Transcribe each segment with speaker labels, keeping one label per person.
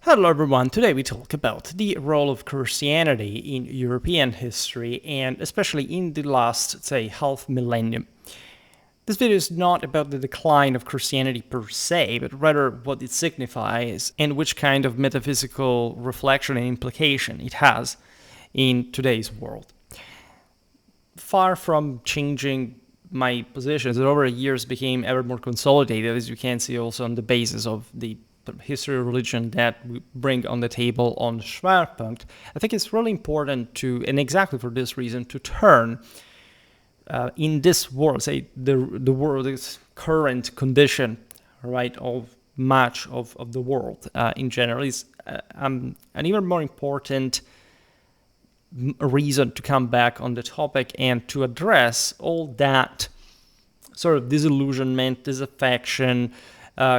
Speaker 1: Hello everyone, today we talk about the role of Christianity in European history and especially in the last, say, half millennium. This video is not about the decline of Christianity per se, but rather what it signifies and which kind of metaphysical reflection and implication it has in today's world. Far from changing my positions, it over the years became ever more consolidated, as you can see also on the basis of the history of religion that we bring on the table on Schwerpunkt. I think it's really important to, and exactly for this reason, to turn in this world, say the world's current condition, right, of much of the world in general is an even more important reason to come back on the topic and to address all that sort of disillusionment, disaffection,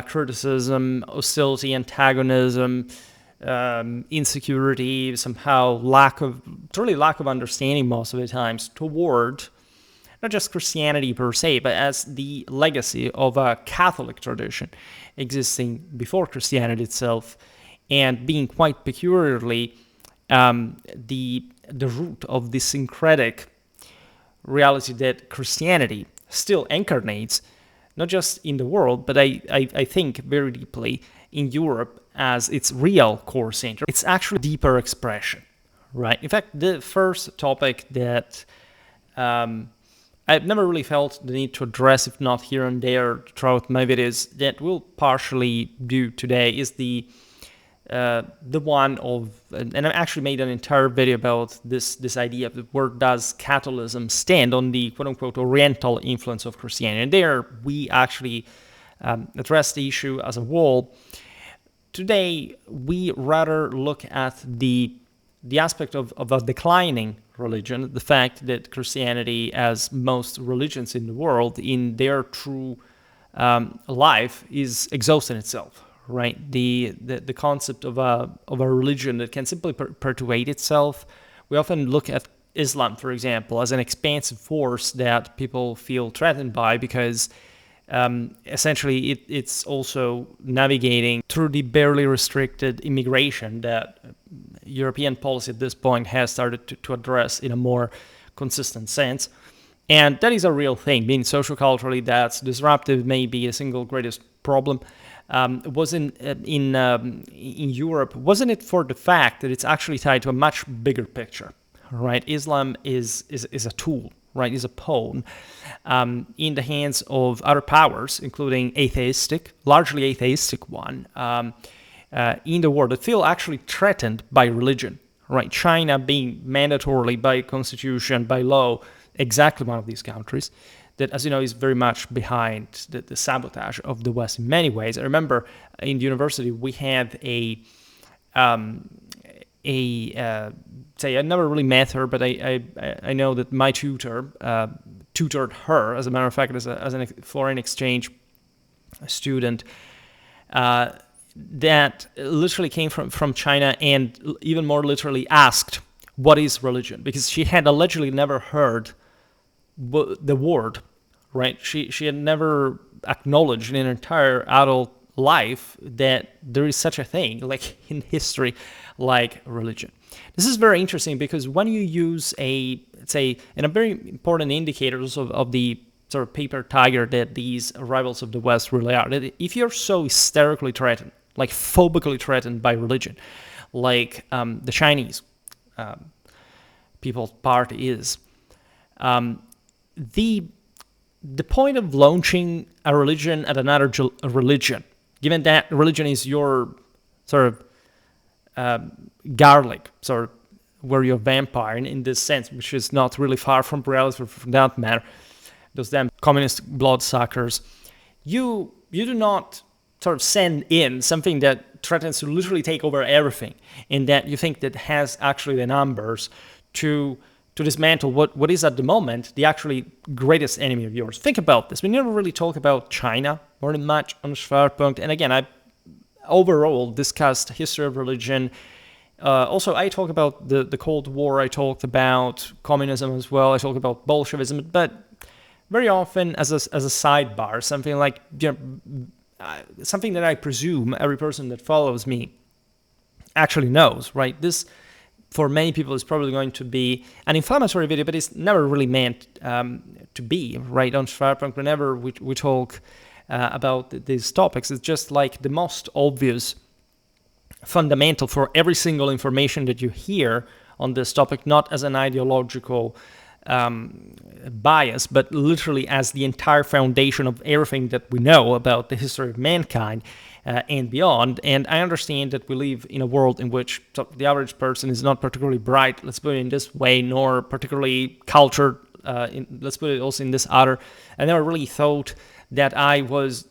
Speaker 1: criticism, hostility, antagonism, insecurity, somehow lack of understanding most of the times toward not just Christianity per se, but as the legacy of a Catholic tradition existing before Christianity itself, and being quite peculiarly the root of the syncretic reality that Christianity still incarnates, not just in the world, but I think very deeply in Europe as its real core center. It's actually a deeper expression, right? In fact, the first topic that I've never really felt the need to address, if not here and there throughout my videos, that we'll partially do today is the one of, and I actually made an entire video about this idea of where does Catholicism stand on the quote-unquote Oriental influence of Christianity. And there we actually address the issue as a whole. Today we rather look at the aspect of a declining religion, the fact that Christianity, as most religions in the world, in their true life, is exhausting itself. Right, the concept of a religion that can simply perpetuate itself. We often look at Islam, for example, as an expansive force that people feel threatened by because essentially it's also navigating through the barely restricted immigration that European policy at this point has started to address in a more consistent sense. And that is a real thing. Being socioculturally that's disruptive may be a single greatest problem. Was in Europe, wasn't it for the fact that it's actually tied to a much bigger picture, right? Islam is a tool, right? Is a pawn in the hands of other powers, including largely atheistic one, in the world that feel actually threatened by religion, right? China being mandatorily by constitution, by law, exactly one of these countries that, as you know, is very much behind the sabotage of the West in many ways. I remember in university we had say I never really met her, but I know that my tutor tutored her, as a matter of fact, as a foreign exchange student that literally came from China and even more literally asked, what is religion? Because she had allegedly never heard the word, right? She had never acknowledged in her entire adult life that there is such a thing, like in history, like religion. This is very interesting because when you use and a very important indicator of the sort of paper tiger that these rivals of the West really are, that if you're so hysterically threatened, like phobically threatened by religion, like the Chinese People's Party is, the point of launching a religion at another religion, given that religion is your sort of garlic, sort of where you're a vampire in this sense, which is not really far from reality for that matter, those damn communist bloodsuckers, you do not sort of send in something that threatens to literally take over everything and that you think that has actually the numbers to dismantle what is at the moment the actually greatest enemy of yours. Think about this. We never really talk about China more than much on Schwerpunkt. And again, I overall discussed history of religion. Also, I talk about the Cold War. I talked about communism as well. I talk about Bolshevism, but very often as a sidebar, something like something that I presume every person that follows me actually knows, right? This, for many people, is probably going to be an inflammatory video, but it's never really meant to be, right? On Schwerpunkt, whenever we talk about these topics, it's just like the most obvious fundamental for every single information that you hear on this topic, not as an ideological bias, but literally as the entire foundation of everything that we know about the history of mankind and beyond. And I understand that we live in a world in which the average person is not particularly bright, let's put it in this way, nor particularly cultured, let's put it also in this other. I never really thought that I was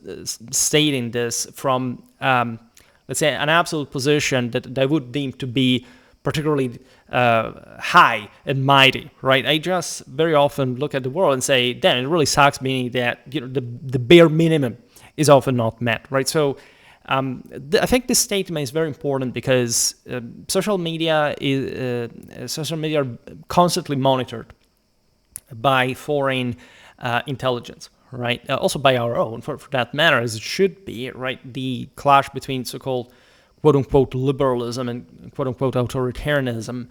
Speaker 1: stating this from, let's say, an absolute position that I would deem to be particularly high and mighty, right? I just very often look at the world and say, damn, it really sucks, meaning that the bare minimum is often not met, right? So I think this statement is very important because social media are constantly monitored by foreign intelligence, right? Also by our own, for that matter, as it should be, right? The clash between so-called quote-unquote liberalism and quote-unquote authoritarianism,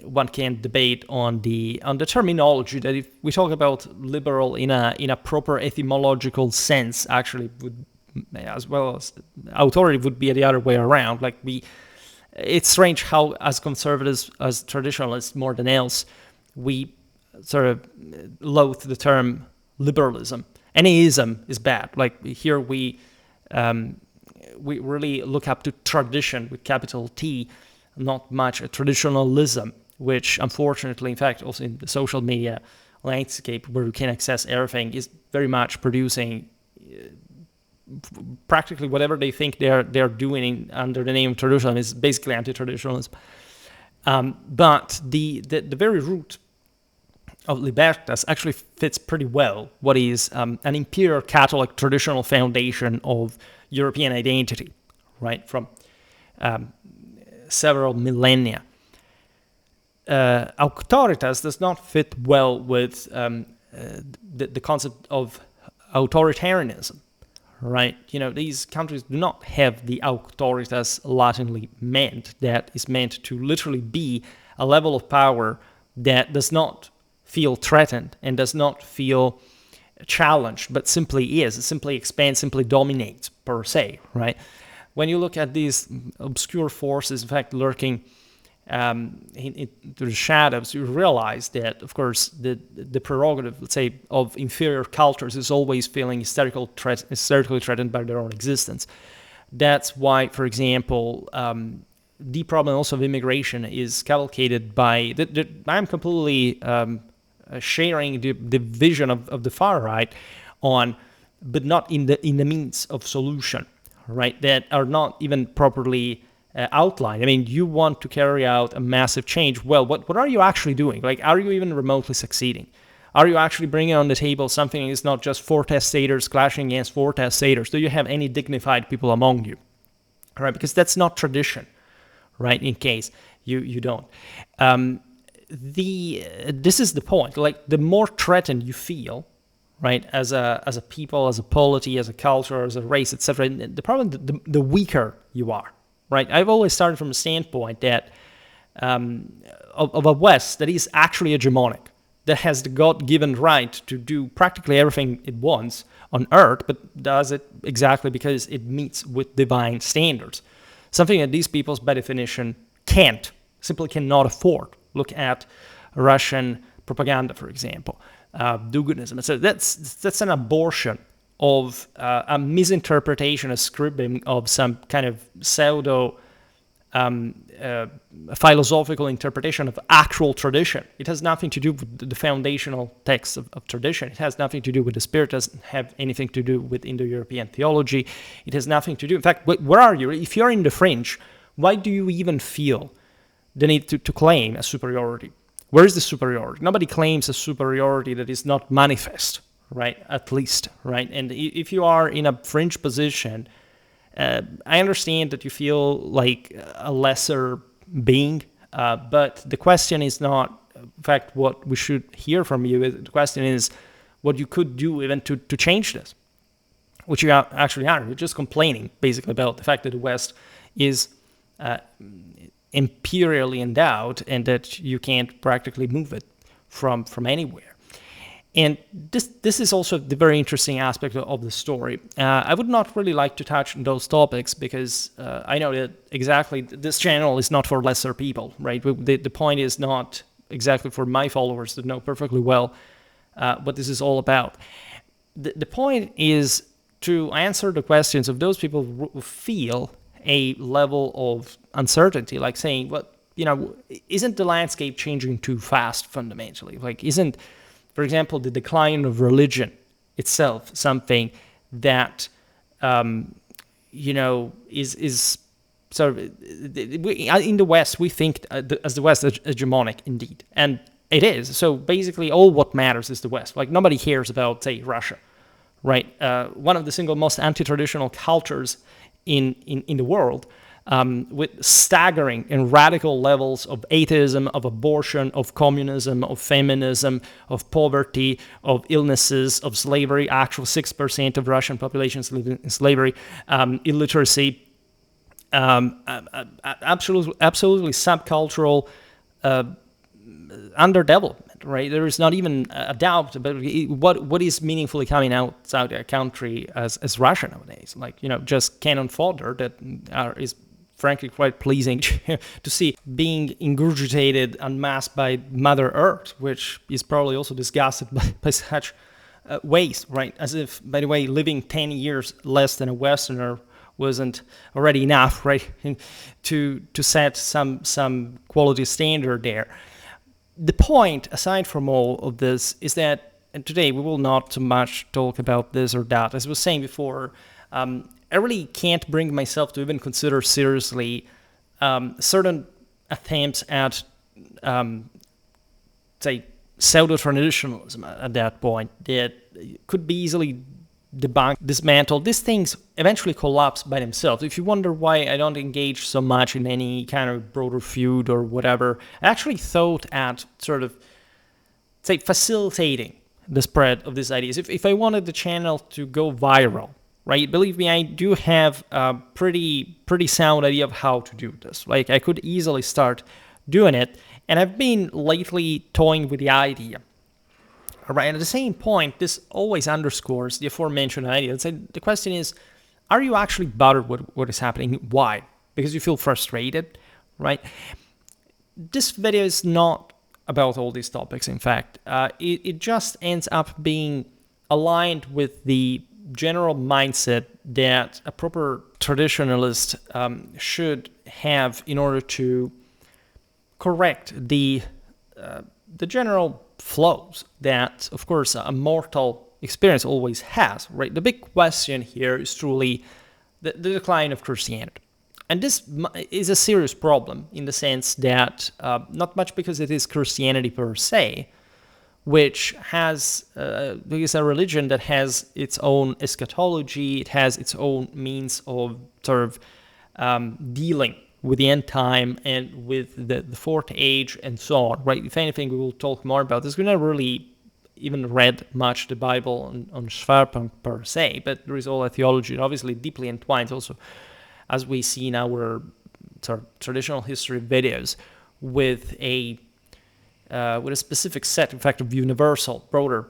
Speaker 1: one can debate on the terminology, that if we talk about liberal in a proper etymological sense, actually would, as well as authority, would be the other way around. Like it's strange how, as conservatives, as traditionalists more than else, we sort of loathe the term liberalism. Any ism is bad. Like here we really look up to tradition with capital T, not much a traditionalism, which unfortunately, in fact, also in the social media landscape where you can access everything, is very much producing practically whatever they think they're doing under the name of traditionalism is basically anti-traditionalism. But the very root of libertas actually fits pretty well what is an Imperial Catholic traditional foundation of European identity, right, from several millennia. Auctoritas does not fit well with the concept of authoritarianism, right? These countries do not have the auctoritas latinly meant, that is meant to literally be a level of power that does not feel threatened and does not feel challenged, but simply is, simply expands, simply dominates per se, right? When you look at these obscure forces, in fact, lurking into the shadows, you realize that, of course, the prerogative, let's say, of inferior cultures is always feeling hysterically threatened by their own existence. That's why, for example, the problem also of immigration is cavalcated by, I'm completely sharing the vision of the far right on, but not in the means of solution, right, that are not even properly outlined. I mean, you want to carry out a massive change. Well, what are you actually doing? Like, are you even remotely succeeding? Are you actually bringing on the table something that is not just four testators clashing against four testators? Do you have any dignified people among you? All right, because that's not tradition, right, in case you don't. This is the point. Like, the more threatened you feel, right, as a people, as a polity, as a culture, as a race, etc., the problem, the weaker you are, right? I've always started from a standpoint that of a West that is actually hegemonic, that has the God-given right to do practically everything it wants on Earth, but does it exactly because it meets with divine standards. Something that these peoples, by definition, simply cannot afford. Look at Russian propaganda, for example, do-goodism. So that's an abortion of a misinterpretation, a scribbling of some kind of pseudo philosophical interpretation of actual tradition. It has nothing to do with the foundational texts of tradition. It has nothing to do with the spirit. It doesn't have anything to do with Indo-European theology. It has nothing to do. In fact, where are you? If you're in the fringe, why do you even feel the need to claim a superiority? Where is the superiority? Nobody claims a superiority that is not manifest, right? At least, right? And if you are in a fringe position, I understand that you feel like a lesser being, but the question is not, in fact, what we should hear from you. The question is what you could do even to change this, which you actually are. You're just complaining, basically, about the fact that the West is imperially endowed, and that you can't practically move it from anywhere. And this is also the very interesting aspect of the story. I would not really like to touch on those topics because I know that exactly this channel is not for lesser people, right? The point is not exactly for my followers to know perfectly well what this is all about. The point is to answer the questions of those people who feel a level of uncertainty, like saying, well, isn't the landscape changing too fast fundamentally? Like, isn't, for example, the decline of religion itself something that, is sort of, in the West, we think as the West hegemonic indeed. And it is. So basically all what matters is the West. Like nobody cares about, say, Russia, right? One of the single most anti-traditional cultures in the world, with staggering and radical levels of atheism, of abortion, of communism, of feminism, of poverty, of illnesses, of slavery. Actual 6% of Russian populations live in slavery, illiteracy, absolutely subcultural underdevelopment, right? There is not even a doubt about what is meaningfully coming outside a country as Russia nowadays. Like, just cannon fodder that is frankly quite pleasing to see being ingurgitated en masse by Mother Earth, which is probably also disgusted by such waste, right? As if, by the way, living 10 years less than a Westerner wasn't already enough, right, to set some quality standard there. The point, aside from all of this, is that, and today we will not too much talk about this or that. As I was saying before, I really can't bring myself to even consider seriously certain attempts at, say, pseudo-traditionalism at that point that could be easily debunked, dismantled. These things eventually collapse by themselves. If you wonder why I don't engage so much in any kind of broader feud or whatever, I actually thought at sort of, say, facilitating the spread of these ideas. If I wanted the channel to go viral, right, believe me, I do have a pretty sound idea of how to do this. Like, I could easily start doing it, and I've been lately toying with the idea. All right, and at the same point, this always underscores the aforementioned idea. So the question is, are you actually bothered with what is happening? Why? Because you feel frustrated, right? This video is not about all these topics, in fact. It just ends up being aligned with the general mindset that a proper traditionalist should have in order to correct the general flaws that, of course, a mortal experience always has, right? The big question here is truly the decline of Christianity. And this is a serious problem in the sense that, not much because it is Christianity per se, which is a religion that has its own eschatology, it has its own means of sort of dealing with the end time and with the fourth age and so on, right? If anything, we will talk more about this. We never really even read much the Bible on Schwerpunkt per se, but there is all a theology, obviously deeply entwined also, as we see in our sort of traditional history videos, with a specific set, in fact, of universal, broader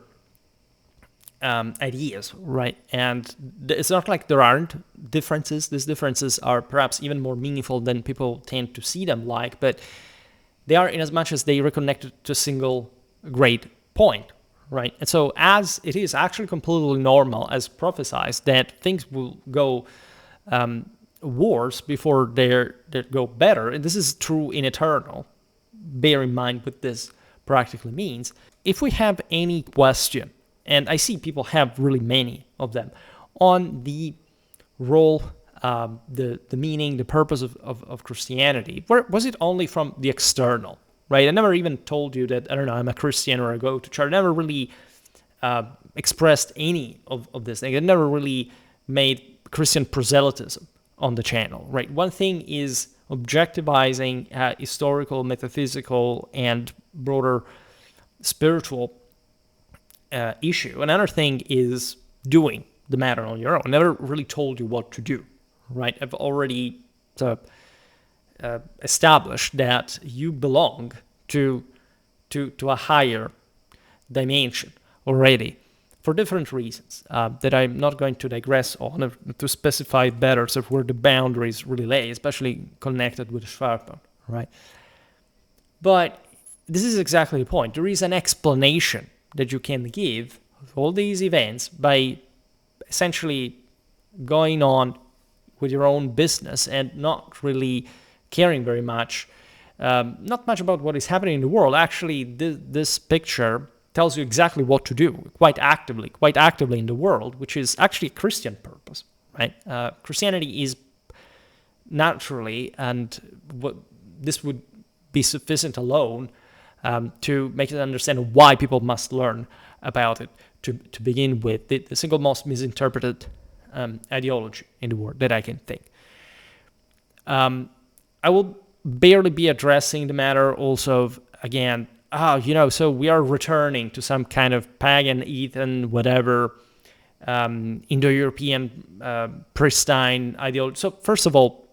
Speaker 1: ideas, right? And it's not like there aren't differences. These differences are perhaps even more meaningful than people tend to see them like, but they are in as much as they reconnect to a single great point, right? And so as it is actually completely normal, as prophesied, that things will go worse before they go better, and this is true in eternal. Bear in mind what this practically means. If we have any question, and I see people have really many of them, on the role, the meaning, the purpose of Christianity, was it only from the external, right? I never even told you that, I don't know, I'm a Christian or I go to church. I never really expressed any of this thing. I never really made Christian proselytism on the channel, right? One thing is objectivizing historical, metaphysical, and broader spiritual issue. Another thing is doing the matter on your own. I never really told you what to do, right? I've already establish that you belong to a higher dimension already, for different reasons that I'm not going to digress on to specify better, so where the boundaries really lay, especially connected with Schwerpunkt, right? But this is exactly the point. There is an explanation that you can give of all these events by essentially going on with your own business and not really caring very much, not much about what is happening in the world. Actually, this picture tells you exactly what to do quite actively in the world, which is actually a Christian purpose, right? Christianity is naturally, and this would be sufficient alone to make it understand why people must learn about it to begin with. The single most misinterpreted ideology in the world that I can think. I will barely be addressing the matter also of, again, so we are returning to some kind of pagan, heathen, whatever, Indo-European pristine ideology. So first of all,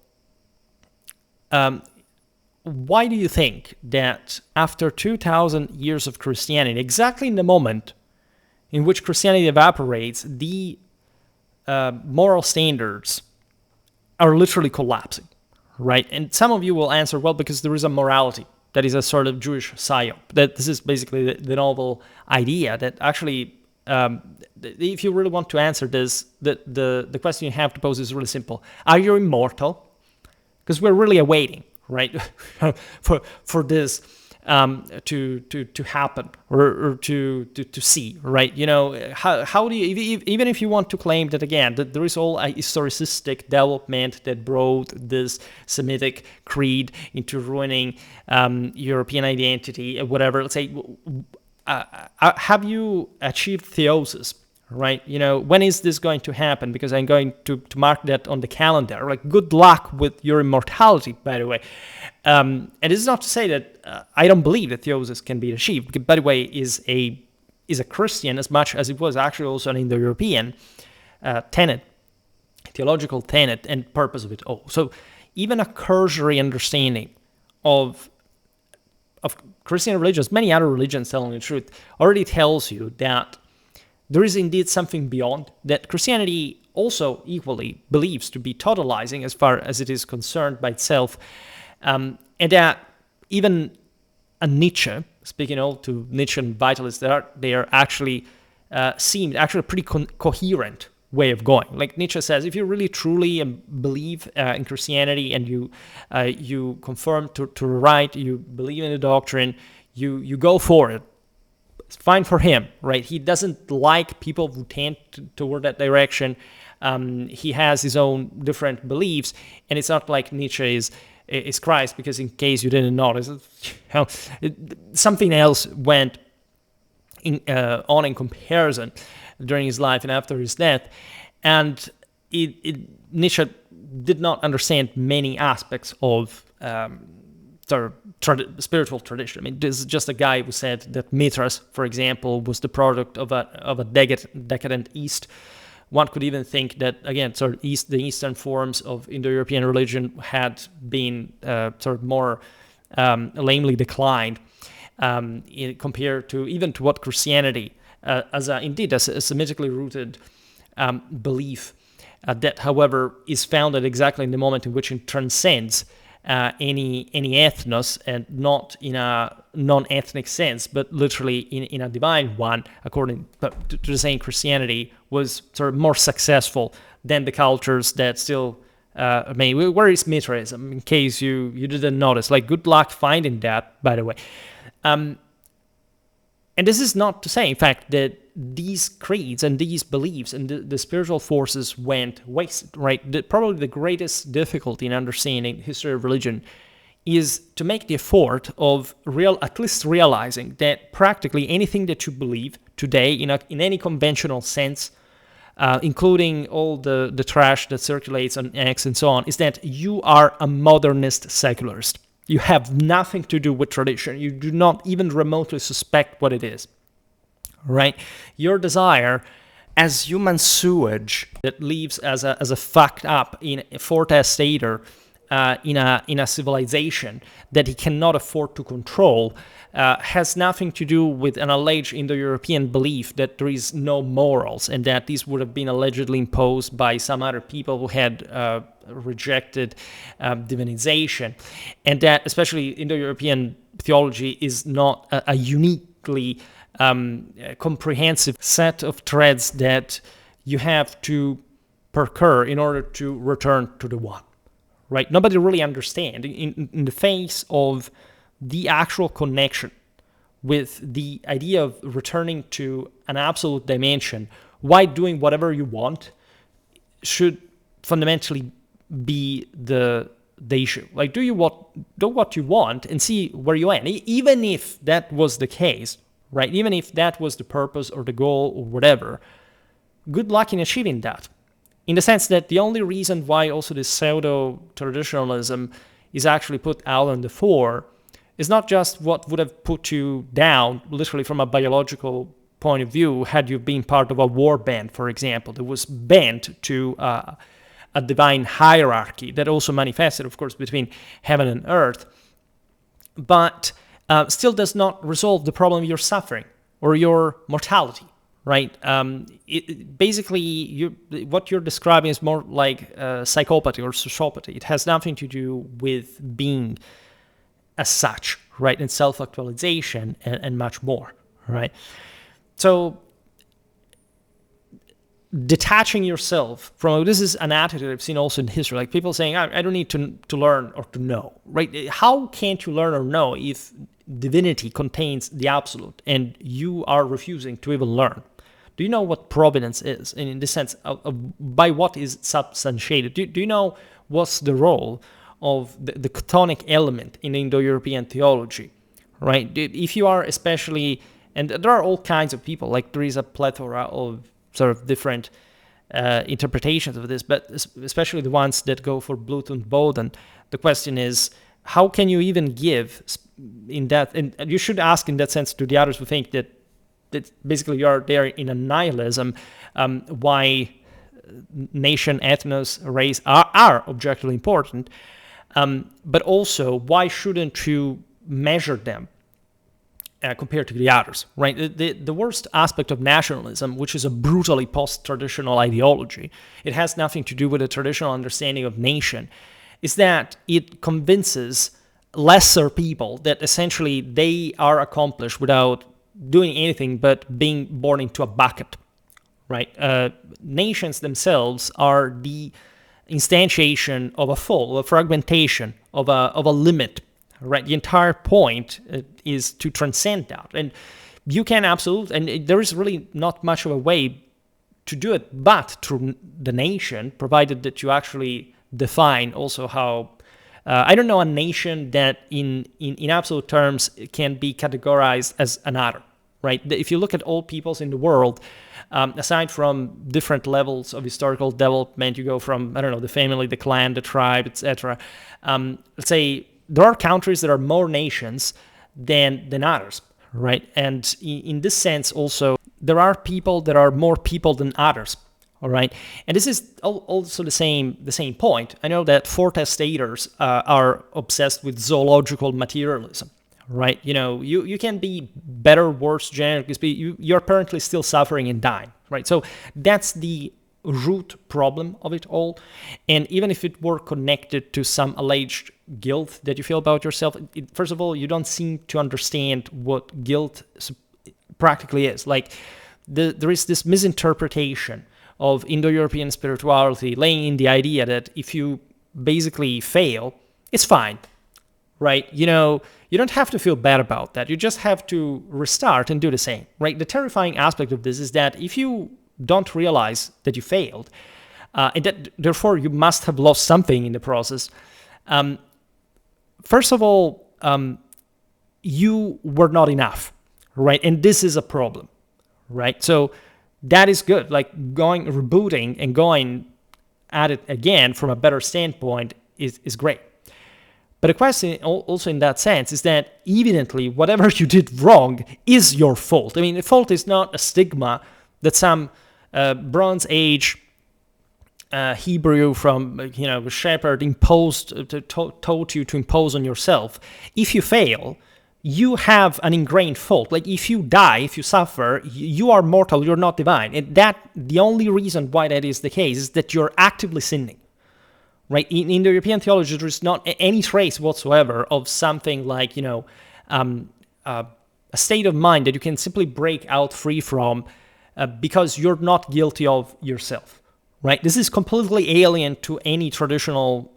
Speaker 1: why do you think that after 2,000 years of Christianity, exactly in the moment in which Christianity evaporates, the moral standards are literally collapsing, right? And some of you will answer, well, because there is a morality that is a sort of Jewish psyop. That this is basically the novel idea that actually, if you really want to answer this, the question you have to pose is really simple. Are you immortal? Because we're really awaiting, right, for this to happen or to see, right? How do you, even if you want to claim that, again, that there is all a historicistic development that brought this Semitic creed into ruining European identity, whatever, let's say, have you achieved theosis? Right, when is this going to happen? Because I'm going to mark that on the calendar. Like, good luck with your immortality, by the way. And this is not to say that I don't believe that theosis can be achieved. By the way, is a Christian as much as it was actually also an Indo-European tenet, theological tenet, and purpose of it all. So even a cursory understanding of Christian religions, many other religions telling the truth, already tells you that there is indeed something beyond that Christianity also equally believes to be totalizing as far as it is concerned by itself, and that even a Nietzsche, speaking all to Nietzschean vitalists, they are actually seemed actually a pretty coherent way of going. Like Nietzsche says, if you really truly believe in Christianity and you conform to the right, you believe in the doctrine, you go for it. It's fine for him, right? He doesn't like people who tend toward that direction. He has his own different beliefs, and it's not like Nietzsche is Christ, because in case you didn't notice, something else went on in comparison during his life and after his death, and Nietzsche did not understand many aspects of spiritual tradition. I mean, this is just a guy who said that Mithras, for example, was the product of a decadent East. One could even think that, again, the Eastern forms of Indo-European religion had been more lamely declined compared to even to what Christianity, as a Semitically rooted belief that, however, is founded exactly in the moment in which it transcends any ethnos, and not in a non-ethnic sense, but literally in a divine one, according to the saying, Christianity was sort of more successful than the cultures that still where is Mithraism, in case you didn't notice. Like, good luck finding that, by the way. And this is not to say, in fact, that these creeds and these beliefs and the spiritual forces went wasted, right? Probably the greatest difficulty in understanding the history of religion is to make the effort of at least realizing that practically anything that you believe today in any conventional sense, including all the trash that circulates on X and so on, is that you are a modernist secularist. You have nothing to do with tradition. You do not even remotely suspect what it is, right? Your desire, as human sewage that leaves as a fucked up in fortestator in a civilization that he cannot afford to control has nothing to do with an alleged Indo-European belief that there is no morals and that these would have been allegedly imposed by some other people who had rejected divinization, and that especially Indo-European theology is not a uniquely comprehensive set of threads that you have to percur in order to return to the one. Right? Nobody really understands in the face of the actual connection with the idea of returning to an absolute dimension, why doing whatever you want should fundamentally be the issue. Like, do what you want and see where you end. Even if that was the case, right? Even if that was the purpose or the goal or whatever, good luck in achieving that. In the sense that the only reason why also this pseudo-traditionalism is actually put out on the fore is not just what would have put you down, literally from a biological point of view, had you been part of a war band, for example, that was bent to a divine hierarchy that also manifested, of course, between heaven and earth, but still does not resolve the problem of your suffering or your mortality. Right? Basically, what you're describing is more like psychopathy or sociopathy. It has nothing to do with being as such, right? And self-actualization and much more, right? So detaching yourself from, this is an attitude I've seen also in history, like people saying, I don't need to learn or to know, right? How can't you learn or know if divinity contains the absolute and you are refusing to even learn? Do you know what providence is? And in the sense of by what is substantiated? Do you know what's the role of the chthonic element in Indo-European theology, right? If you are especially, and there are all kinds of people, like there is a plethora of sort of different interpretations of this, but especially the ones that go for Blut und Boden, the question is, how can you even give in that, and you should ask in that sense to the others who think that basically you are there in a nihilism, why nation, ethnos, race are objectively important, but also why shouldn't you measure them compared to the others, right? The worst aspect of nationalism, which is a brutally post-traditional ideology, it has nothing to do with a traditional understanding of nation, is that it convinces lesser people that essentially they are accomplished without doing anything but being born into a bucket, right? Nations themselves are the instantiation of a fall, a fragmentation of a limit, right? The entire point is to transcend that, and you can absolutely, and there is really not much of a way to do it but through the nation, provided that you actually define also how. I don't know a nation that in absolute terms can be categorized as another, right? If you look at all peoples in the world, aside from different levels of historical development, you go from, I don't know, the family, the clan, the tribe, etc. Let's say there are countries that are more nations than others, right? And in this sense also, there are people that are more people than others. All right, and this is also the same point. I know that foretestators are obsessed with zoological materialism, right? You know, you can be better, worse, generically speaking. You're apparently still suffering and dying, right? So that's the root problem of it all. And even if it were connected to some alleged guilt that you feel about yourself, first of all, you don't seem to understand what guilt practically is. Like there is this misinterpretation of Indo-European spirituality, laying in the idea that if you basically fail, it's fine, right? You know, you don't have to feel bad about that. You just have to restart and do the same, right? The terrifying aspect of this is that if you don't realize that you failed, and that therefore you must have lost something in the process, first of all, you were not enough, right? And this is a problem, right? So that is good. Like rebooting and going at it again from a better standpoint is great. But the question also in that sense is that evidently whatever you did wrong is your fault. I mean, the fault is not a stigma that some Bronze Age Hebrew from a shepherd taught you to impose on yourself. If you fail, you have an ingrained fault. Like if you die, if you suffer, you are mortal. You're not divine. And the only reason why that is the case is that you're actively sinning. Right? In the European theology, there is not any trace whatsoever of something like a state of mind that you can simply break out free from because you're not guilty of yourself. Right? This is completely alien to any traditional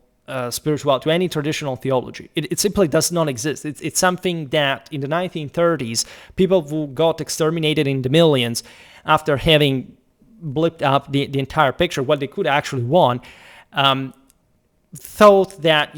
Speaker 1: spirituality, to any traditional theology. It simply does not exist. It's something that in the 1930s, people who got exterminated in the millions after having blipped up the entire picture, what they could actually want, thought that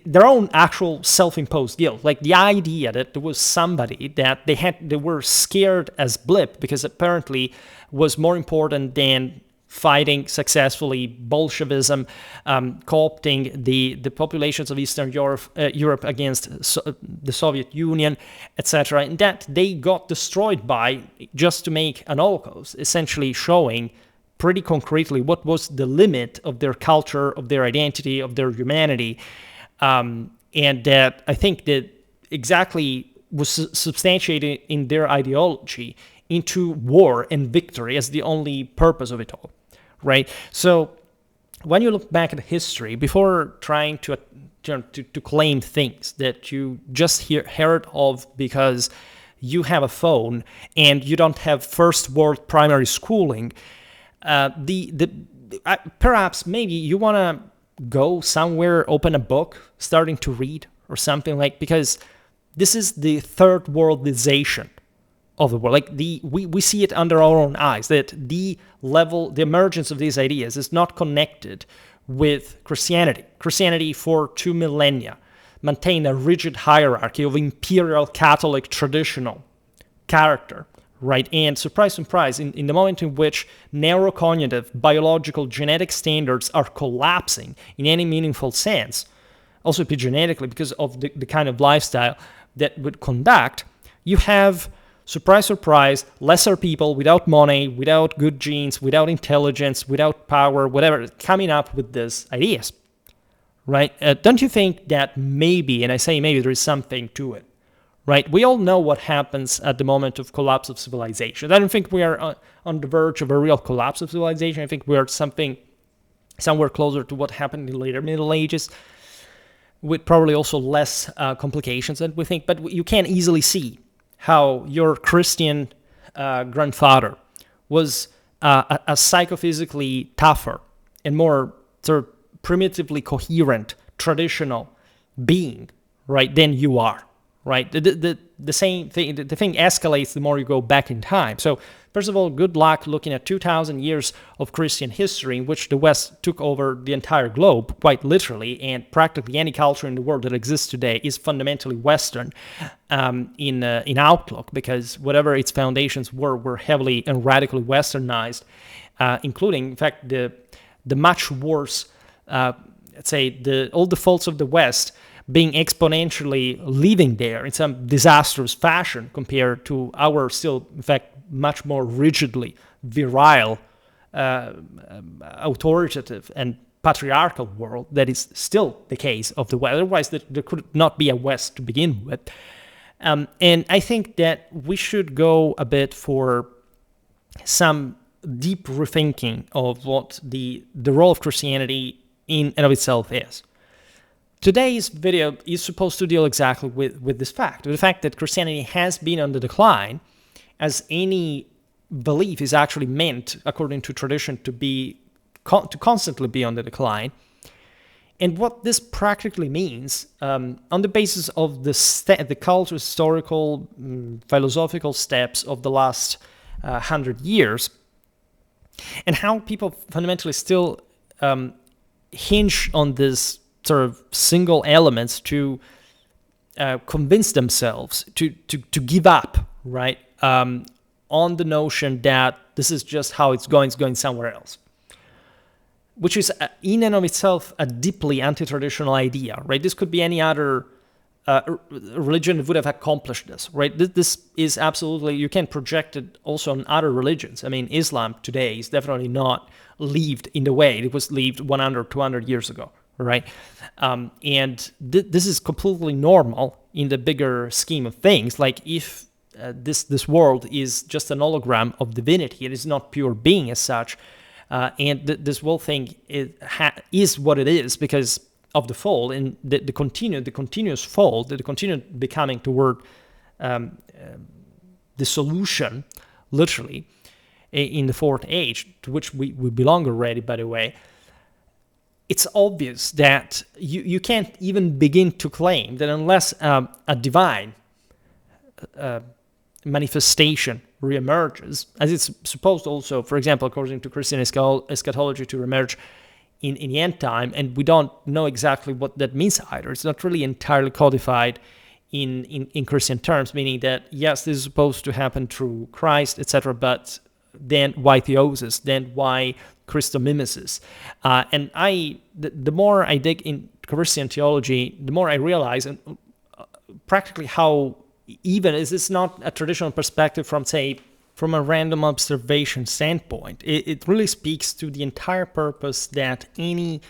Speaker 1: their own actual self-imposed guilt, like the idea that there was somebody that they were scared as blip because apparently was more important than fighting successfully Bolshevism, co-opting the populations of Eastern Europe against the Soviet Union, etc., and that they got destroyed by just to make an Holocaust, essentially showing pretty concretely what was the limit of their culture, of their identity, of their humanity, and that I think that exactly was substantiated in their ideology into war and victory as the only purpose of it all. Right. So when you look back at history, before trying to claim things that you just heard of because you have a phone and you don't have first world primary schooling, perhaps maybe you want to go somewhere, open a book, starting to read or something because this is the third worldization of the world. Like we see it under our own eyes, that the emergence of these ideas is not connected with Christianity. Christianity for 2 millennia maintained a rigid hierarchy of Imperial Catholic traditional character, right? And surprise, surprise, in the moment in which neurocognitive, biological, genetic standards are collapsing in any meaningful sense, also epigenetically because of the kind of lifestyle that would conduct, you have, surprise, surprise, lesser people without money, without good genes, without intelligence, without power, whatever, coming up with these ideas, right? Don't you think that maybe, and I say maybe, there is something to it, right? We all know what happens at the moment of collapse of civilization. I don't think we are on the verge of a real collapse of civilization. I think we are somewhere closer to what happened in the later Middle Ages, with probably also less complications than we think. But you can easily see how your Christian grandfather was a psychophysically tougher and more sort of primitively coherent, traditional being, right, than you are, right? The same thing, the thing escalates the more you go back in time. So first of all, good luck looking at 2,000 years of Christian history in which the West took over the entire globe, quite literally, and practically any culture in the world that exists today is fundamentally Western in outlook, because whatever its foundations were heavily and radically Westernized, including, in fact, the much worse, let's say, all the faults of the West being exponentially living there in some disastrous fashion compared to our still, in fact, much more rigidly virile, authoritative, and patriarchal world that is still the case of the West. Otherwise, there could not be a West to begin with. And I think that we should go a bit for some deep rethinking of what the role of Christianity in and of itself is. Today's video is supposed to deal exactly with this fact, with the fact that Christianity has been on the decline, as any belief is actually meant, according to tradition, to constantly be on the decline, and what this practically means on the basis of the cultural, historical, philosophical steps of the last 100 years, and how people fundamentally still hinge on this sort of single elements to convince themselves to give up, right, on the notion that this is just how it's going somewhere else, which is in and of itself a deeply anti-traditional idea, right? This could be any other religion would have accomplished this, right? This is absolutely, you can project it also on other religions. I mean, Islam today is definitely not lived in the way it was lived 100, 200 years ago, right? And this is completely normal in the bigger scheme of things. Like if this world is just an hologram of divinity, it is not pure being as such, and this whole thing is what it is because of the fall and the continuous fall, the continued becoming toward the solution, literally, in the fourth age, to which we belong already, by the way. It's obvious that you can't even begin to claim that unless a divine manifestation reemerges, as it's supposed also, for example, according to Christian eschatology, to reemerge in the end time, and we don't know exactly what that means either. It's not really entirely codified in Christian terms, meaning that, yes, this is supposed to happen through Christ, etc., but then why theosis? Then why Christomimesis? And the more I dig in Christian theology, the more I realize practically how even is this not a traditional perspective from, say, from a random observation standpoint. It really speaks to the entire purpose that any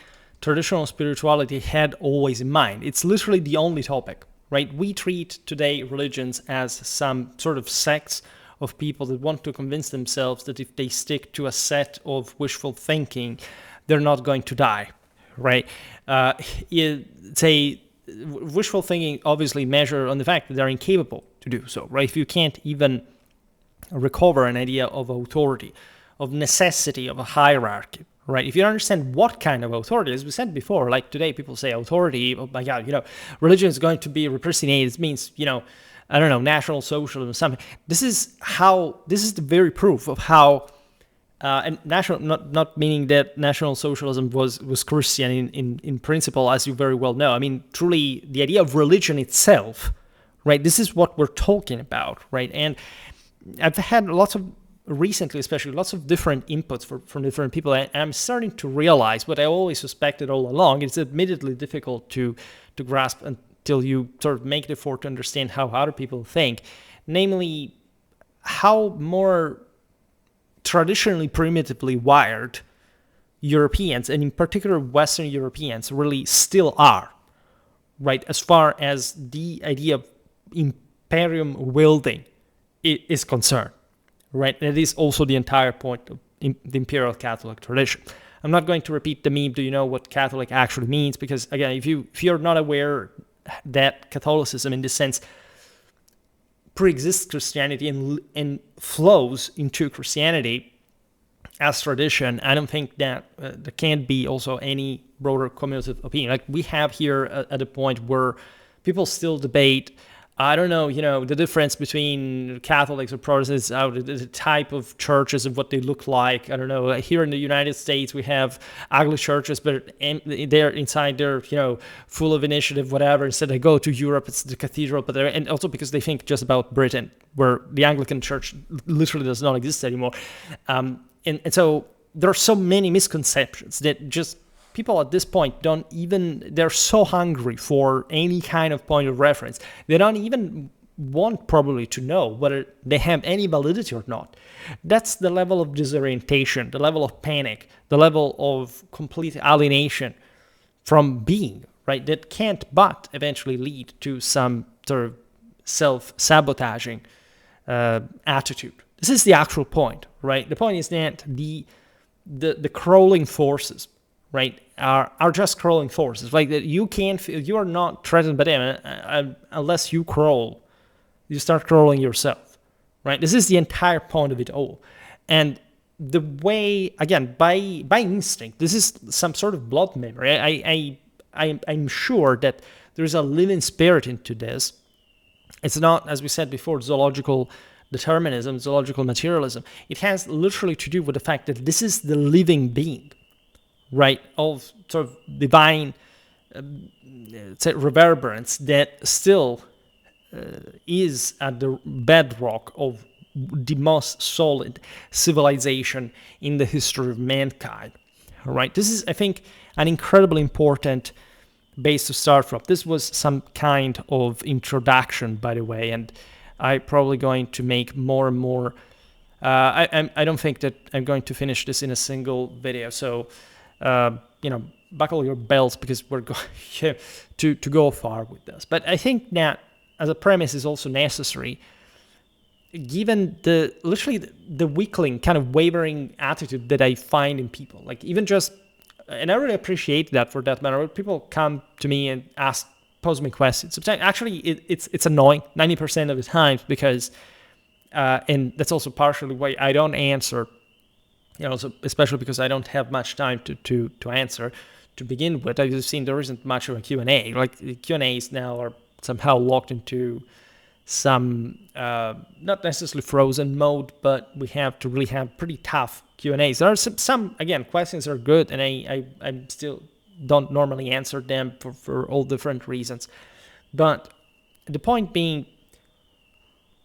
Speaker 1: traditional spirituality had always in mind. It's literally the only topic, right? We treat today religions as some sort of sects of people that want to convince themselves that if they stick to a set of wishful thinking, they're not going to die, right? Wishful thinking obviously measure on the fact that they're incapable to do so, right? If you can't even recover an idea of authority, of necessity, of a hierarchy, right? If you understand what kind of authority, as we said before, like today people say authority, oh my God, religion is going to be representative. It means, I don't know, National Socialism, something. This is the very proof of how, and national, not meaning that National Socialism was Christian in principle, as you very well know. I mean, truly, the idea of religion itself, right? This is what we're talking about, right? And I've had recently especially, lots of different inputs from different people, and I'm starting to realize what I always suspected all along. It's admittedly difficult to grasp until you sort of make the effort to understand how other people think, namely how more traditionally primitively wired Europeans, and in particular Western Europeans, really still are, right, as far as the idea of imperium wielding is concerned, right? And it is also the entire point of the Imperial Catholic Tradition. I'm not going to repeat the meme, do you know what Catholic actually means? Because again, if you're not aware that Catholicism in this sense pre-exists Christianity and flows into Christianity as tradition, I don't think that there can be also any broader cumulative opinion. Like we have here at a point where people still debate, I don't know, the difference between Catholics or Protestants, the type of churches and what they look like. I don't know. Here in the United States, we have ugly churches, but they're inside, they're, full of initiative, whatever. Instead, they go to Europe, it's the cathedral, and also because they think just about Britain, where the Anglican Church literally does not exist anymore. And so there are so many misconceptions that just people at this point they're so hungry for any kind of point of reference. They don't even want probably to know whether they have any validity or not. That's the level of disorientation, the level of panic, the level of complete alienation from being, right? That can't but eventually lead to some sort of self-sabotaging attitude. This is the actual point, right? The point is that the crawling forces, right, are just crawling forces. Like that, you are not threatened by them unless you crawl. You start crawling yourself, right? This is the entire point of it all. And the way, again, by instinct, this is some sort of blood memory. I'm sure that there's a living spirit into this. It's not, as we said before, zoological determinism, zoological materialism. It has literally to do with the fact that this is the living being, right, of sort of divine reverberance that still is at the bedrock of the most solid civilization in the history of mankind, right? This is, I think, an incredibly important base to start from. This was some kind of introduction, by the way, and I'm probably going to make more and more. I don't think that I'm going to finish this in a single video, so buckle your belts because we're going to go far with this. But I think that as a premise is also necessary, given the weakling kind of wavering attitude that I find in people. Like even just, and I really appreciate that for that matter. When people come to me and pose me questions. Actually, it's annoying 90% of the times because, and that's also partially why I don't answer. So especially because I don't have much time to answer to begin with. I've seen there isn't much of a Q&A. Like the Q&As now are somehow locked into some not necessarily frozen mode, but we have to really have pretty tough Q&As. There are some again, questions are good, and I still don't normally answer them for all different reasons. But the point being,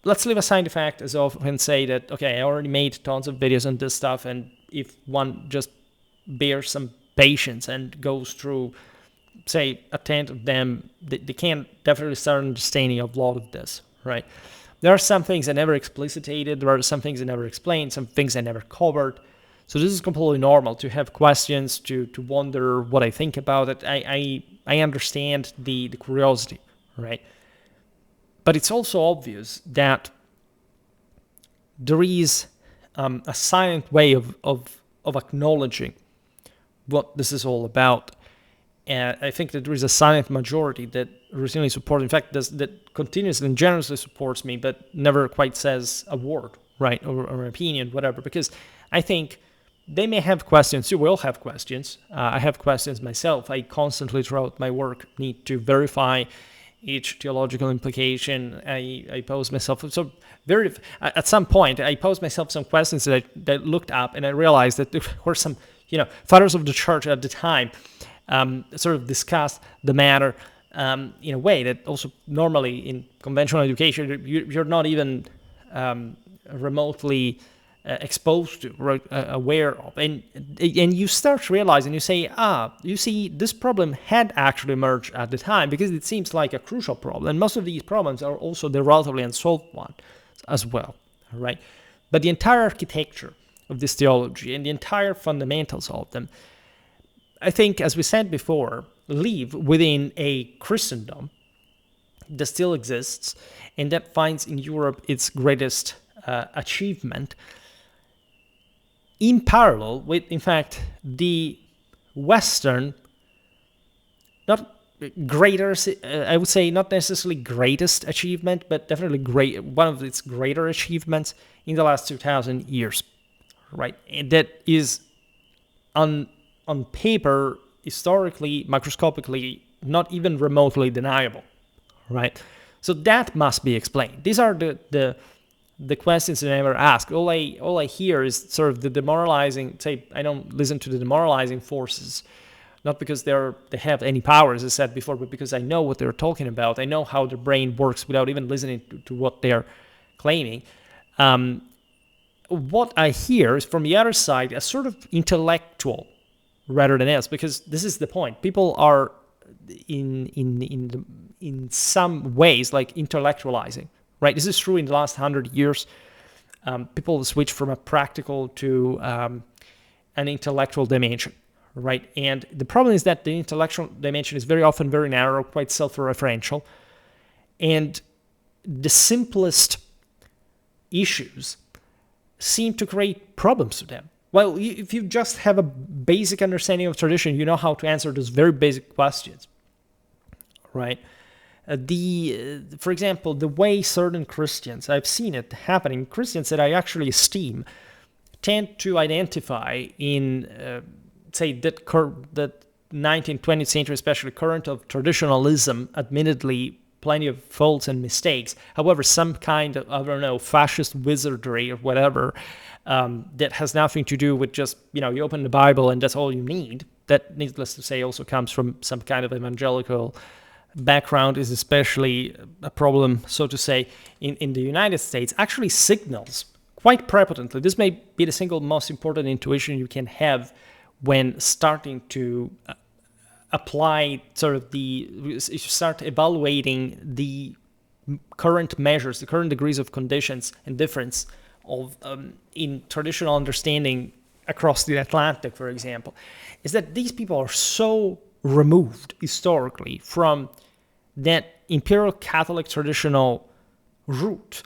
Speaker 1: let's leave aside the fact, as I often say, that, okay, I already made tons of videos on this stuff, and if one just bears some patience and goes through, say, a 10 of them, they can definitely start understanding a lot of this, right? There are some things I never explicitated, there are some things I never explained, some things I never covered. So this is completely normal to have questions, to wonder what I think about it. I understand the curiosity, right? But it's also obvious that there is a silent way of acknowledging what this is all about. And I think that there is a silent majority that routinely supports, in fact, that continuously and generously supports me, but never quite says a word, right, or an opinion, whatever. Because I think they may have questions. You will have questions. I have questions myself. I constantly, throughout my work, need to verify each theological implication. I pose myself at some point I posed myself some questions that I looked up, and I realized that there were some fathers of the church at the time sort of discussed the matter in a way that also normally in conventional education you're not even remotely exposed to, right, aware of, and you start realizing, you say, you see, this problem had actually emerged at the time because it seems like a crucial problem, and most of these problems are also the relatively unsolved one as well, right? But the entire architecture of this theology and the entire fundamentals of them, I think, as we said before, live within a Christendom that still exists and that finds in Europe its greatest achievement, in parallel with, in fact, the Western, not greater, I would say not necessarily greatest achievement, but definitely one of its greater achievements in the last 2,000 years, right? And that is on paper, historically, microscopically, not even remotely deniable, right? So that must be explained. These are the questions that I never ask. All I hear is sort of the demoralizing. Say, I don't listen to the demoralizing forces, not because they have any power, as I said before, but because I know what they're talking about. I know how the brain works without even listening to what they're claiming. What I hear is from the other side a sort of intellectual rather than else, because this is the point. People are in some ways like intellectualizing. Right, this is true in the last 100 years. People switch from a practical to an intellectual dimension, right? And the problem is that the intellectual dimension is very often very narrow, quite self-referential, and the simplest issues seem to create problems to them. Well, if you just have a basic understanding of tradition, you know how to answer those very basic questions, right? For example, the way certain Christians, I've seen it happening, Christians that I actually esteem, tend to identify in, say, that 19th, 20th century, especially current of traditionalism, admittedly plenty of faults and mistakes. However, some kind of, I don't know, fascist wizardry or whatever, that has nothing to do with just, you open the Bible and that's all you need. That, needless to say, also comes from some kind of evangelical background, is especially a problem, so to say, in the United States, actually signals quite prepotently. This may be the single most important intuition you can have when starting to apply sort of you start evaluating the current measures, the current degrees of conditions and difference of in traditional understanding across the Atlantic, for example, is that these people are so removed historically from that Imperial Catholic traditional root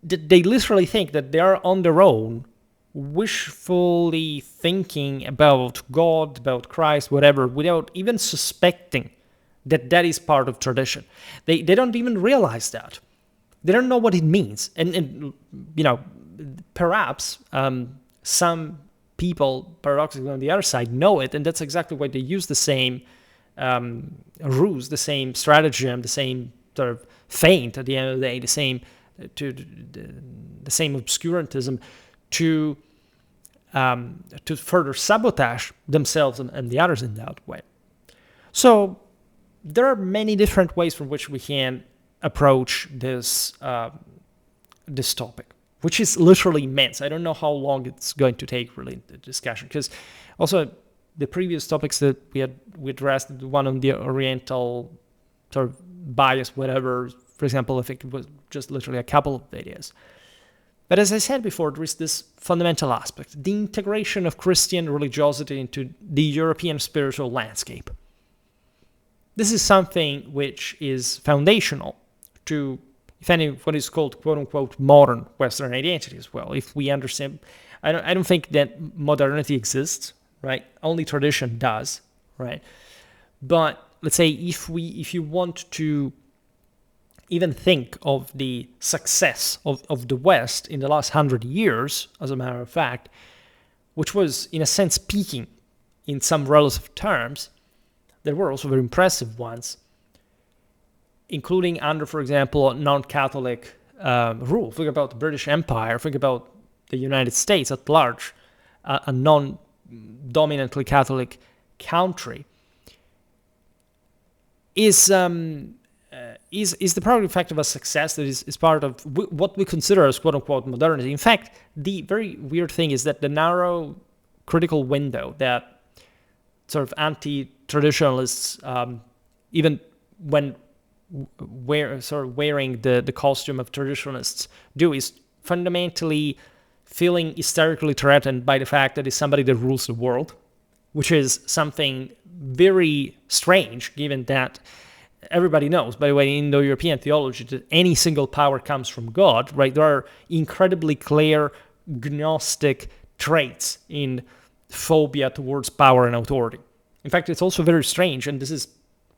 Speaker 1: that they literally think that they are on their own, wishfully thinking about God, about Christ, whatever, without even suspecting that that is part of tradition. They don't even realize that. They don't know what it means. And perhaps some people, paradoxically on the other side, know it, and that's exactly why they use the same ruse, the same stratagem, the same sort of feint at the end of the day, the same obscurantism to further sabotage themselves and the others in that way. So there are many different ways from which we can approach this topic, which is literally immense. I don't know how long it's going to take, really, the discussion, because also the previous topics that we addressed, the one on the Oriental sort of bias, whatever, for example, I think it was just literally a couple of videos. But as I said before, there is this fundamental aspect, the integration of Christian religiosity into the European spiritual landscape. This is something which is foundational to, if any, what is called quote-unquote modern Western identity as well. If we understand, I don't think that modernity exists, right? Only tradition does, right? But let's say if you want to even think of the success of the West in the last 100 years, as a matter of fact, which was in a sense peaking in some relative terms, there were also very impressive ones, including under, for example, non-Catholic rule. Think about the British Empire, think about the United States at large, a non-dominantly Catholic country, is the product effect of a success that is part of what we consider as quote-unquote modernity. In fact, the very weird thing is that the narrow critical window that sort of anti-traditionalists, even when wearing the costume of traditionalists, do, is fundamentally feeling hysterically threatened by the fact that it's somebody that rules the world, which is something very strange, given that everybody knows, by the way, in Indo-European theology, that any single power comes from God, right? There are incredibly clear Gnostic traits in phobia towards power and authority. In fact, it's also very strange, and this is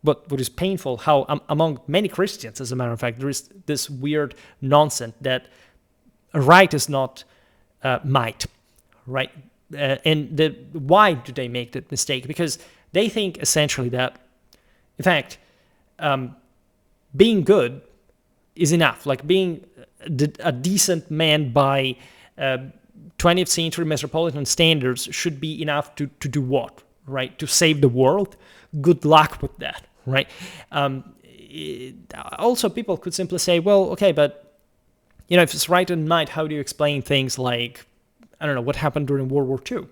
Speaker 1: what is painful, how among many Christians, as a matter of fact, there is this weird nonsense that right is not might, right? And why do they make that mistake? Because they think essentially that, in fact, being good is enough. Like being a decent man by 20th century metropolitan standards should be enough to do what, right? To save the world? Good luck with that, right? Also, people could simply say, well, okay, but, if it's right and might, how do you explain things like, I don't know, what happened during World War II?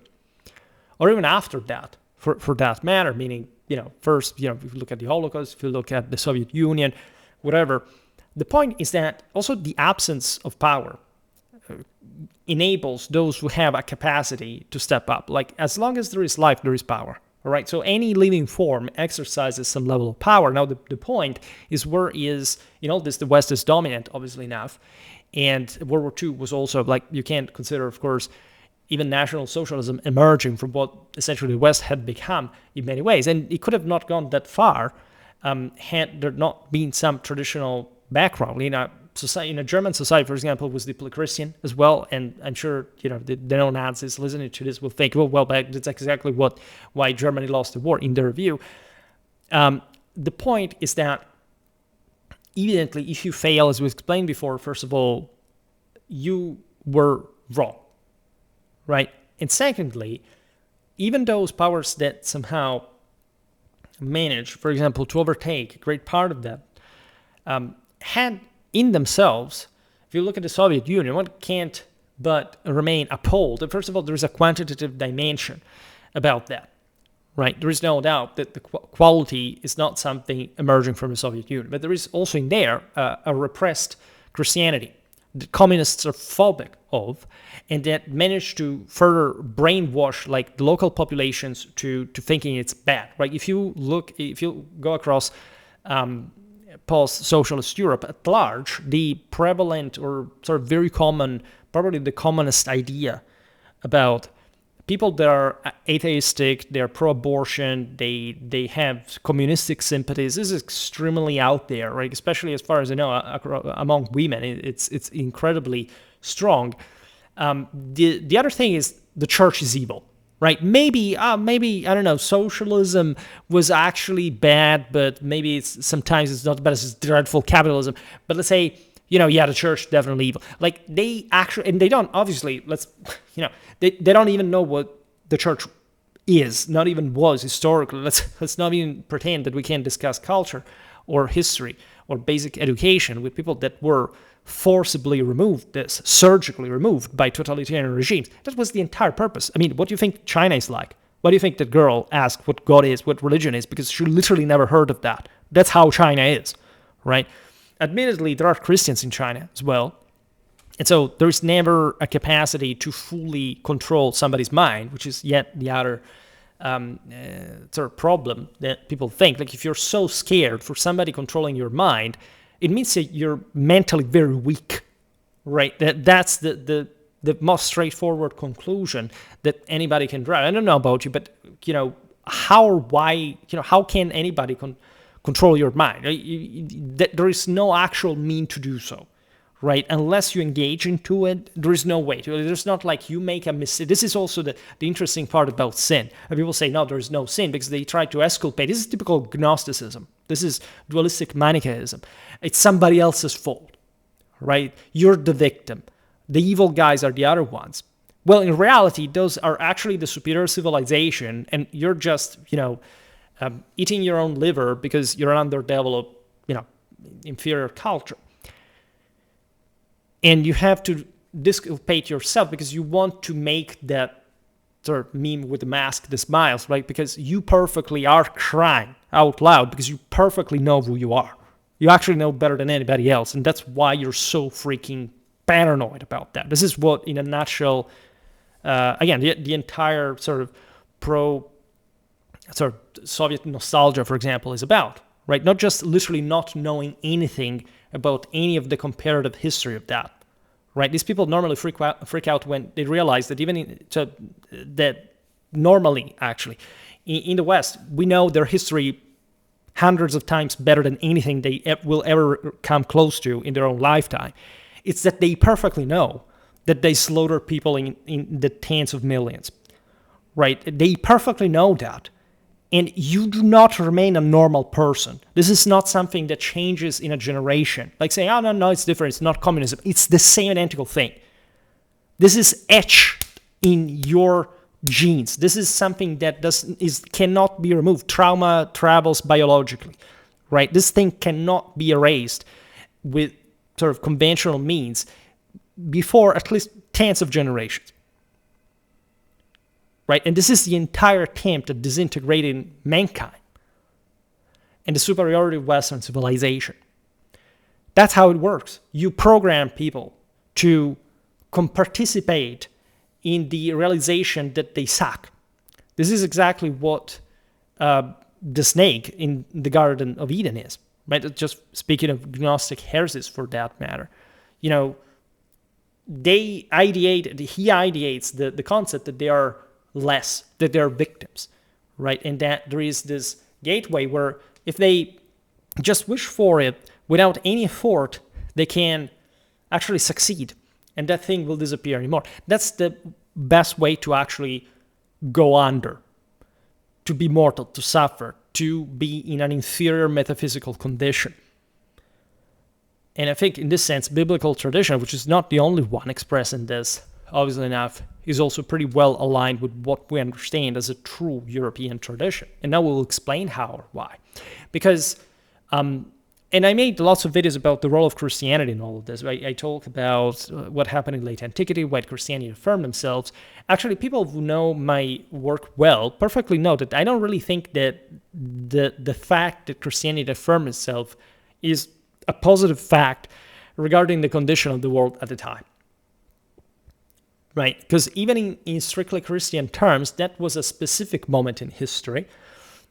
Speaker 1: Or even after that, for that matter, meaning, first, if you look at the Holocaust, if you look at the Soviet Union, whatever, the point is that also the absence of power enables those who have a capacity to step up. Like, as long as there is life, there is power, all right? So any living form exercises some level of power. Now, the point is, where is, the West is dominant, obviously enough, and World War II was also, like, you can't consider, of course, even National Socialism emerging from what essentially the West had become in many ways. And it could have not gone that far had there not been some traditional background. In a German society, for example, was deeply Christian as well. And I'm sure, the neo-Nazis listening to this will think, well, that's exactly why Germany lost the war in their view. The point is that, evidently, if you fail, as we explained before, first of all, you were wrong. Right? And secondly, even those powers that somehow manage, for example, to overtake a great part of that, had in themselves, if you look at the Soviet Union, one can't but remain appalled. First of all, there is a quantitative dimension about that, right? There is no doubt that the quality is not something emerging from the Soviet Union, but there is also in there a repressed Christianity that communists are phobic of, and that managed to further brainwash like the local populations to thinking it's bad, right? If you go across post-socialist Europe at large, the prevalent or sort of very common, probably the commonest idea about people that are atheistic, they're pro-abortion, they have communistic sympathies. This is extremely out there, right? Especially as far as I know, among women, it's incredibly strong. The other thing is the church is evil, right? Maybe I don't know. Socialism was actually bad, but maybe sometimes it's not bad as dreadful capitalism. But let's say, the church definitely evil. Like they actually, and they don't obviously. They don't even know what the church is, not even was historically. Let's not even pretend that we can discuss culture or history or basic education with people that were forcibly removed, surgically removed by totalitarian regimes. That was the entire purpose. I mean, what do you think China is like? Why do you think that girl asked what God is, what religion is? Because she literally never heard of that. That's how China is, right? Admittedly, there are Christians in China as well. And so there's never a capacity to fully control somebody's mind, which is yet the other sort of problem that people think. Like if you're so scared for somebody controlling your mind, it means that you're mentally very weak, right? That's the most straightforward conclusion that anybody can draw. I don't know about you, but how or why, how can anybody control your mind? There is no actual mean to do so. Right, unless you engage into it, there is no way. There's not like you make a mistake. This is also the interesting part about sin. And people say, no, there is no sin because they try to exculpate. This is typical Gnosticism. This is dualistic Manichaeism. It's somebody else's fault, right? You're the victim. The evil guys are the other ones. Well, in reality, those are actually the superior civilization, and you're just, eating your own liver because you're an underdeveloped, inferior culture. And you have to disculpate yourself because you want to make that sort of meme with the mask that smiles, right? Because you perfectly are crying out loud because you perfectly know who you are. You actually know better than anybody else. And that's why you're so freaking paranoid about that. This is what, in a nutshell, again, the entire sort of Soviet nostalgia, for example, is about, right? Not just literally not knowing anything about any of the comparative history of that, right? These people normally freak out when they realize that that normally, actually, in the West, we know their history hundreds of times better than anything they will ever come close to in their own lifetime. It's that they perfectly know that they slaughter people in the tens of millions, right? They perfectly know that. And you do not remain a normal person. This is not something that changes in a generation. Like saying, oh, no, it's different. It's not communism. It's the same identical thing. This is etched in your genes. This is something that cannot be removed. Trauma travels biologically, right? This thing cannot be erased with sort of conventional means before at least tens of generations. Right? And this is the entire attempt at disintegrating mankind and the superiority of Western civilization. That's how it works. You program people to participate in the realization that they suck. This is exactly what the snake in the Garden of Eden is. Right? Just speaking of Gnostic heresies for that matter. He ideates the concept that they are less, that they're victims, right? And that there is this gateway where if they just wish for it without any effort, they can actually succeed, and that thing will disappear anymore. That's the best way to actually go under, to be mortal, to suffer, to be in an inferior metaphysical condition. And I think in this sense, biblical tradition, which is not the only one expressing this, obviously enough, is also pretty well aligned with what we understand as a true European tradition. And now we'll explain how or why. Because And I made lots of videos about the role of Christianity in all of this. I talk about what happened in late antiquity, why Christianity affirmed themselves. Actually, people who know my work well perfectly know that I don't really think that the fact that Christianity affirmed itself is a positive fact regarding the condition of the world at the time. Right? Because even in strictly Christian terms, that was a specific moment in history.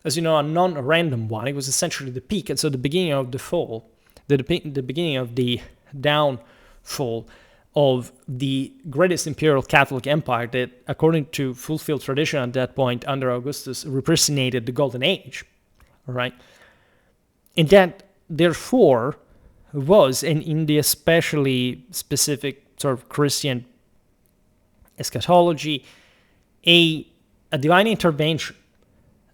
Speaker 1: As you know, a non-random one. It was essentially the peak, and so the beginning of the fall, the beginning of the downfall of the greatest Imperial Catholic Empire that, according to fulfilled tradition at that point under Augustus, represented the Golden Age. All right? And that, therefore, was, and in the especially specific sort of Christian eschatology, a divine intervention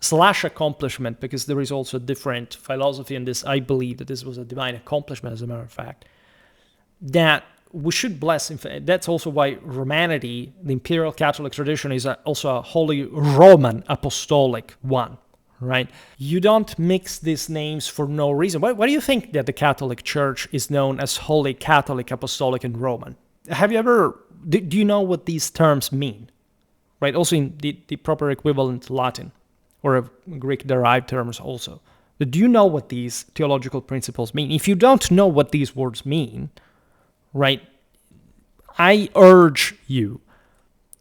Speaker 1: / accomplishment, because there is also a different philosophy in this. I believe that this was a divine accomplishment, as a matter of fact, that we should bless. That's also why Romanity, the Imperial Catholic tradition, is also a Holy Roman Apostolic one, right? You don't mix these names for no reason. Why do you think that the Catholic Church is known as Holy Catholic, Apostolic, and Roman? Have you ever, do you know what these terms mean, right? Also in the proper equivalent Latin, or Greek-derived terms also. But do you know what these theological principles mean? If you don't know what these words mean, right, I urge you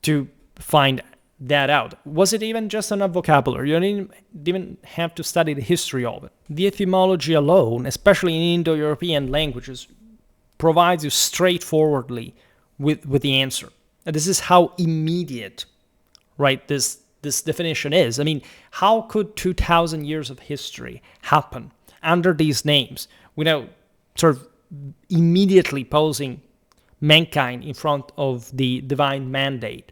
Speaker 1: to find that out. Was it even just enough vocabulary? You didn't even have to study the history of it. The etymology alone, especially in Indo-European languages, provides you straightforwardly with the answer. And this is how immediate, right, this definition is. I mean, how could 2,000 years of history happen under these names without sort of immediately posing mankind in front of the divine mandate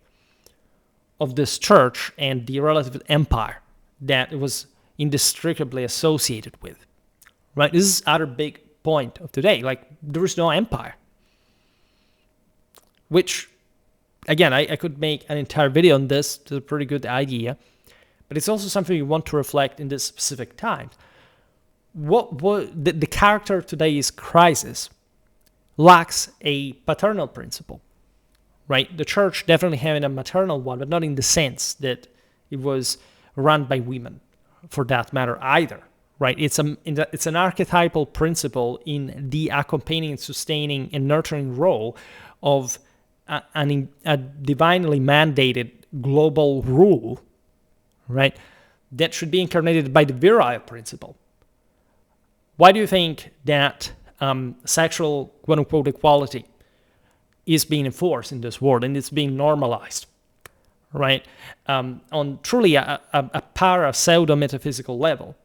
Speaker 1: of this church and the relative empire that it was inextricably associated with, right? This is other big point of today. Like, there is no empire, which, again, I could make an entire video on this. It's a pretty good idea. But it's also something you want to reflect in this specific time. The character of today's crisis lacks a paternal principle, right? The church definitely having a maternal one, but not in the sense that it was run by women, for that matter, either, right? It's an archetypal principle in the accompanying, sustaining, and nurturing role of a divinely mandated global rule, right, that should be incarnated by the virile principle. Why do you think that sexual, quote-unquote, equality is being enforced in this world and it's being normalized, right, on truly a para-pseudo-metaphysical level?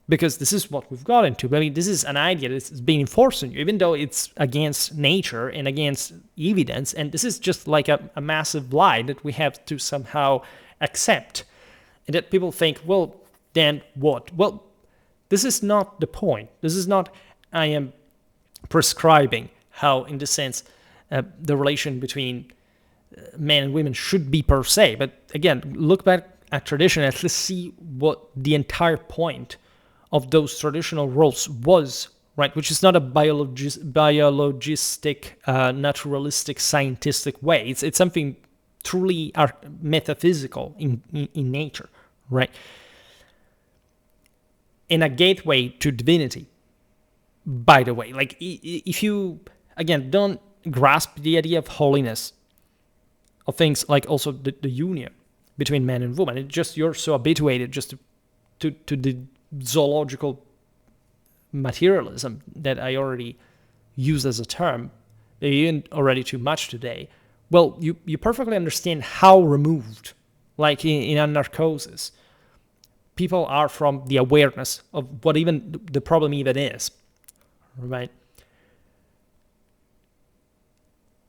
Speaker 1: Because this is what we've got into. I mean, this is an idea that's being enforced on you, even though it's against nature and against evidence. And this is just like a massive lie that we have to somehow accept. And that people think, well, then what? Well, this is not the point. This is not, I am prescribing how, in this sense, the relation between men and women should be per se. But again, look back at tradition and let's see what the entire point of those traditional roles was, right? Which is not a biologistic, naturalistic, scientific way. It's something truly metaphysical in nature, right? And a gateway to divinity, by the way. Like, if you, again, don't grasp the idea of holiness, of things like also the union between man and woman, it's just you're so habituated just to the zoological materialism that I already used as a term, even already too much today. Well, you perfectly understand how removed, like in a narcosis, people are from the awareness of what even the problem even is, right?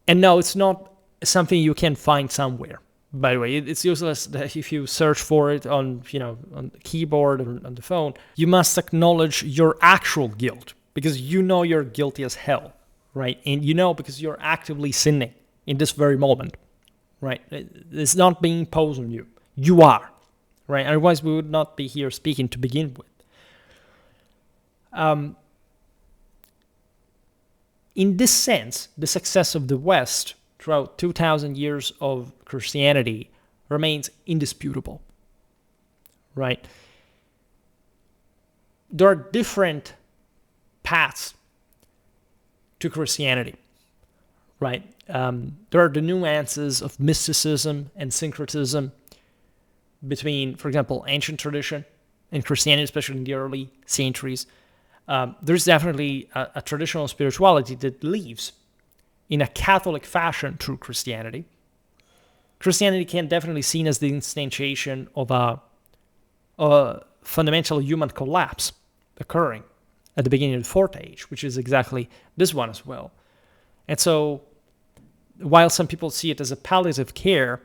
Speaker 1: And no, it's not something you can find somewhere. By the way, it's useless that if you search for it on the keyboard or on the phone. You must acknowledge your actual guilt, because you know you're guilty as hell, right? And you know because you're actively sinning in this very moment, right? It's not being imposed on you. You are, right? Otherwise, we would not be here speaking to begin with. In this sense, the success of the West throughout 2,000 years of Christianity remains indisputable, right? There are different paths to Christianity, right? There are the nuances of mysticism and syncretism between, for example, ancient tradition and Christianity, especially in the early centuries. There's definitely a traditional spirituality that lives in a Catholic fashion through Christianity. Christianity can definitely be seen as the instantiation of a fundamental human collapse occurring at the beginning of the Fourth Age, which is exactly this one as well. And so, while some people see it as a palliative care,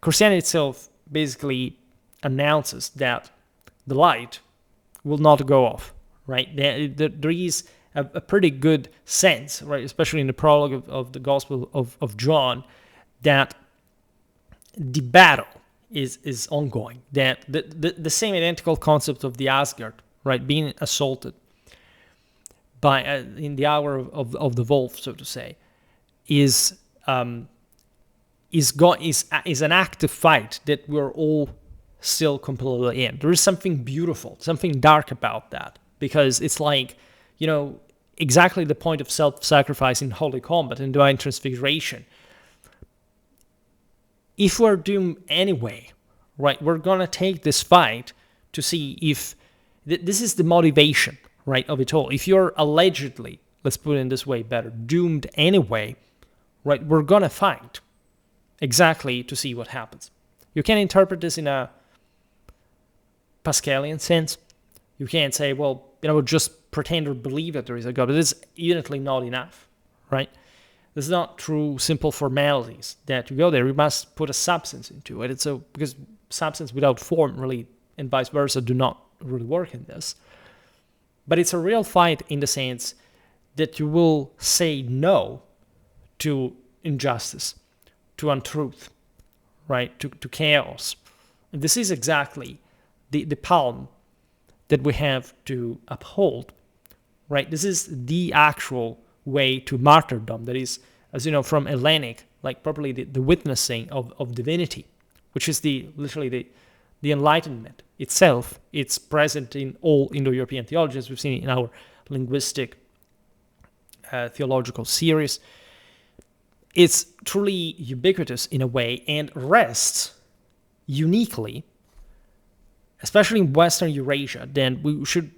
Speaker 1: Christianity itself basically announces that the light will not go off, right? There is a pretty good sense, right, especially in the prologue of the Gospel of John, that the battle is ongoing, that the same identical concept of the Asgard, right, being assaulted by in the hour of the wolf, so to say, is an active fight that we're all still completely in. There is something beautiful, something dark about that, because it's like, exactly the point of self-sacrifice in Holy Combat and Divine Transfiguration. If we're doomed anyway, right, we're gonna take this fight to see if this is the motivation, right, of it all. If you're allegedly, let's put it in this way better, doomed anyway, right, we're gonna fight exactly to see what happens. You can interpret this in a Pascalian sense. You can't say, well, just pretend or believe that there is a God, but it's evidently not enough, right? This is not through simple formalities that you go there. You must put a substance into it. It's because substance without form really, and vice versa, do not really work in this. But it's a real fight in the sense that you will say no to injustice, to untruth, right, to chaos. And this is exactly the palm that we have to uphold, right? This is the actual way to martyrdom. That is, as you know, from Hellenic, like properly the witnessing of divinity, which is literally the Enlightenment itself. It's present in all Indo-European theologies. We've seen it in our linguistic theological series. It's truly ubiquitous in a way and rests uniquely, especially in Western Eurasia. Then we should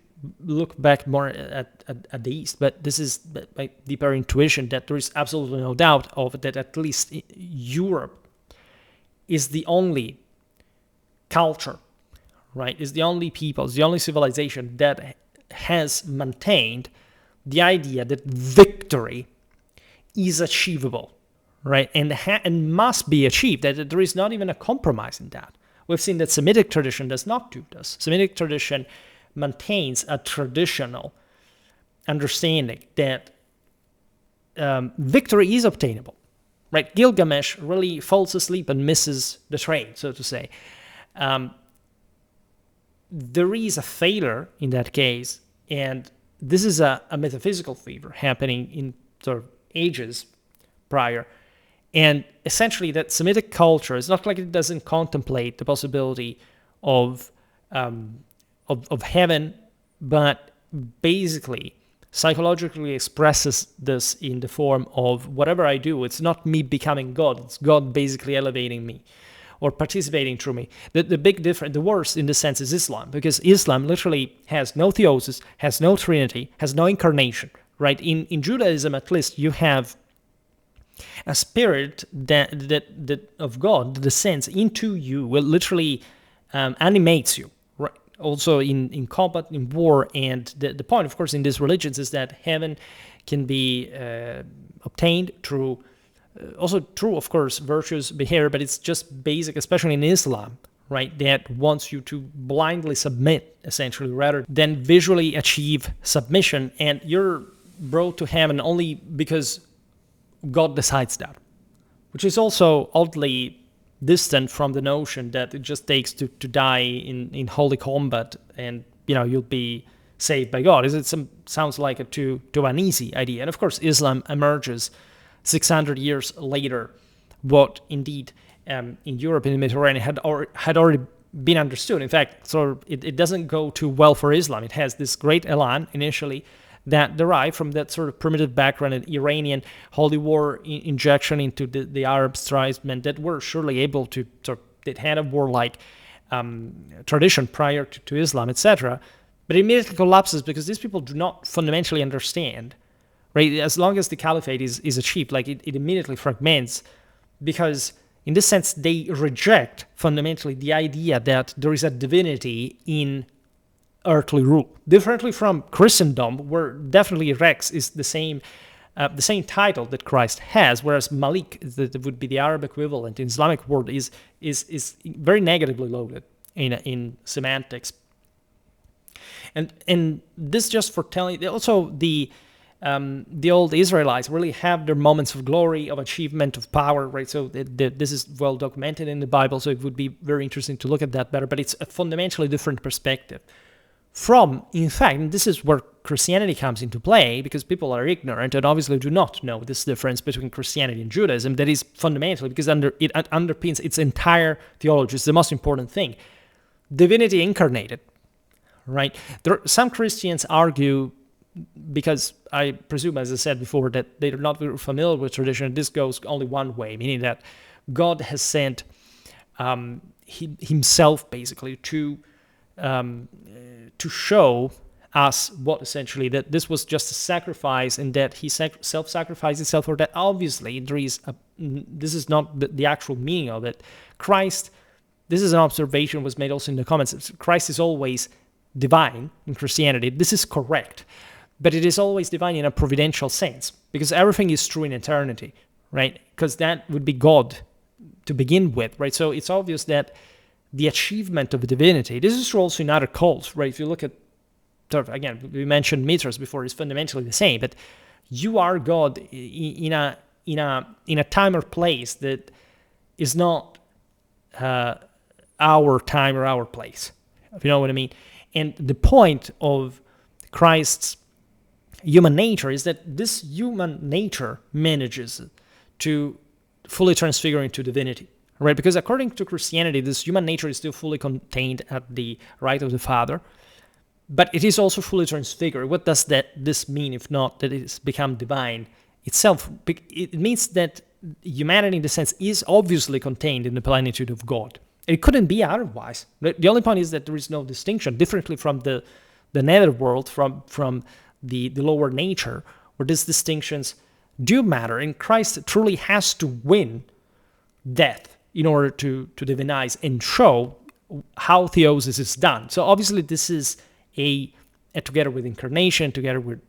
Speaker 1: look back more at the East, but this is by deeper intuition that there is absolutely no doubt of that. At least Europe is the only culture, right? Is the only people, is the only civilization that has maintained the idea that victory is achievable, right? And must be achieved. That there is not even a compromise in that. We've seen that Semitic tradition does not do this. Semitic tradition maintains a traditional understanding that victory is obtainable, right? Gilgamesh really falls asleep and misses the train, so to say. There is a failure in that case, and this is a metaphysical fever happening in sort of ages prior. And essentially that Semitic culture is not like it doesn't contemplate the possibility of heaven, but basically psychologically expresses this in the form of whatever I do, it's not me becoming God, it's God basically elevating me or participating through me. The big difference, the worst in this sense is Islam, because Islam literally has no theosis, has no trinity, has no incarnation, right? In Judaism, at least, you have a spirit that of God descends into you, will literally animates you, right? Also in combat, in war, and the point, of course, in these religions is that heaven can be obtained through, also true, of course, virtuous behavior, but it's just basic, especially in Islam, right? That wants you to blindly submit, essentially, rather than visually achieve submission, and you're brought to heaven only because God decides that, which is also oddly distant from the notion that it just takes to die in holy combat and you'll be saved by God. Sounds like a too uneasy idea. And of course, Islam emerges 600 years later, what indeed in Europe, in the Mediterranean, had already been understood. In fact, it doesn't go too well for Islam. It has this great elan initially that derived from that sort of primitive background and Iranian holy war injection into the Arab tribesmen that were surely able to that had a warlike tradition prior to Islam, etc. But it immediately collapses because these people do not fundamentally understand, right? As long as the caliphate is achieved, like it immediately fragments, because in this sense they reject fundamentally the idea that there is a divinity in earthly rule, differently from Christendom, where definitely Rex is the same title that Christ has, whereas Malik, that would be the Arab equivalent in Islamic world, is very negatively loaded in semantics. And this just for telling also the old Israelites really have their moments of glory, of achievement, of power, right? So this is well documented in the Bible, so it would be very interesting to look at that better. But it's a fundamentally different perspective. In fact, and this is where Christianity comes into play, because people are ignorant and obviously do not know this difference between Christianity and Judaism. That is fundamentally because it underpins its entire theology. It's the most important thing. Divinity incarnated, right? Some Christians argue, because I presume, as I said before, that they're not very familiar with tradition. This goes only one way, meaning that God has sent himself basically to show us what essentially that this was just a sacrifice, and that he self-sacrificed himself, or that obviously this is not the actual meaning of it. Christ, this is an observation was made also in the comments. Christ is always divine in Christianity. This is correct, but it is always divine in a providential sense, because everything is true in eternity, right? Because that would be God to begin with, right? So it's obvious that the achievement of divinity, this is true also in other cults, right? If you look at, again, we mentioned Mithras before, it's fundamentally the same, but you are God in a time or place that is not our time or our place, if you know what I mean. And the point of Christ's human nature is that this human nature manages to fully transfigure into divinity, right? Because according to Christianity, this human nature is still fully contained at the right of the Father, but it is also fully transfigured. What does this mean, if not that it has become divine itself? It means that humanity, in the sense, is obviously contained in the plenitude of God. It couldn't be otherwise. The only point is that there is no distinction, differently from the netherworld, from the lower nature, where these distinctions do matter. And Christ truly has to win death in order to divinize and show how theosis is done. So obviously this is together with incarnation, together with,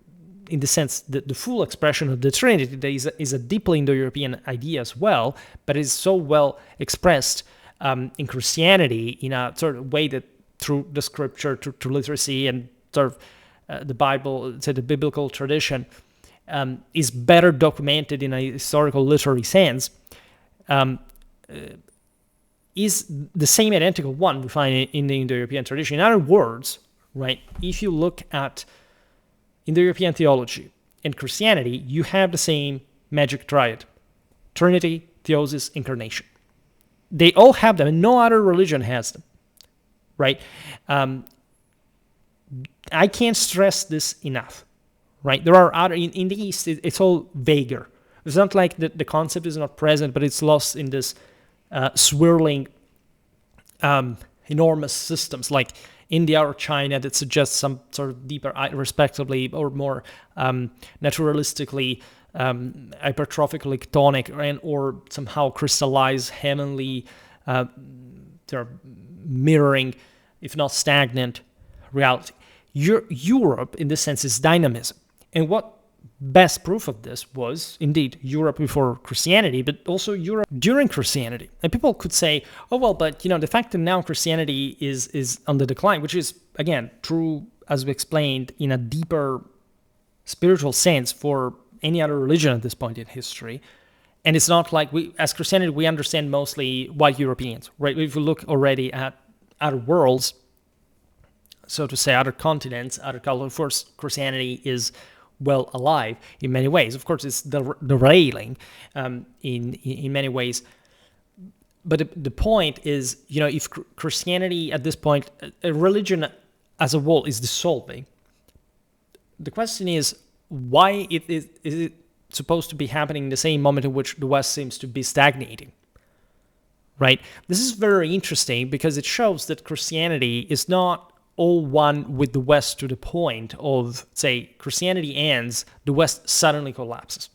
Speaker 1: in the sense, the full expression of the Trinity, that is a deeply Indo-European idea as well, but is so well expressed in Christianity in a sort of way that through the scripture, through literacy and sort of the Bible, the biblical tradition, is better documented in a historical literary sense, is the same identical one we find in the Indo-European tradition. In other words, right, if you look at Indo-European theology and Christianity, you have the same magic triad: Trinity, Theosis, Incarnation. They all have them, and no other religion has them, right? I can't stress this enough, right? There are other, in the East, it's all vaguer. It's not like the concept is not present, but it's lost in this swirling, enormous systems like India or China that suggest some sort of deeper, respectively, or more naturalistically, hypertrophically tonic, or somehow crystallized, heavenly, they're mirroring, if not stagnant, reality. Europe, in this sense, is dynamism. And what best proof of this was, indeed, Europe before Christianity, but also Europe during Christianity. And people could say, oh, well, but, the fact that now Christianity is on the decline, which is, again, true, as we explained, in a deeper spiritual sense for any other religion at this point in history. And it's not like as Christianity, we understand mostly white Europeans, right? If we look already at other worlds, so to say, other continents, other cultures. Of course, Christianity is well alive in many ways. Of course, it's derailing in many ways. But the point is, if Christianity at this point, a religion as a whole is dissolving, the question is why is it supposed to be happening in the same moment in which the West seems to be stagnating, right? This is very interesting because it shows that Christianity is not all one with the West to the point of, say, Christianity ends, the West suddenly collapses,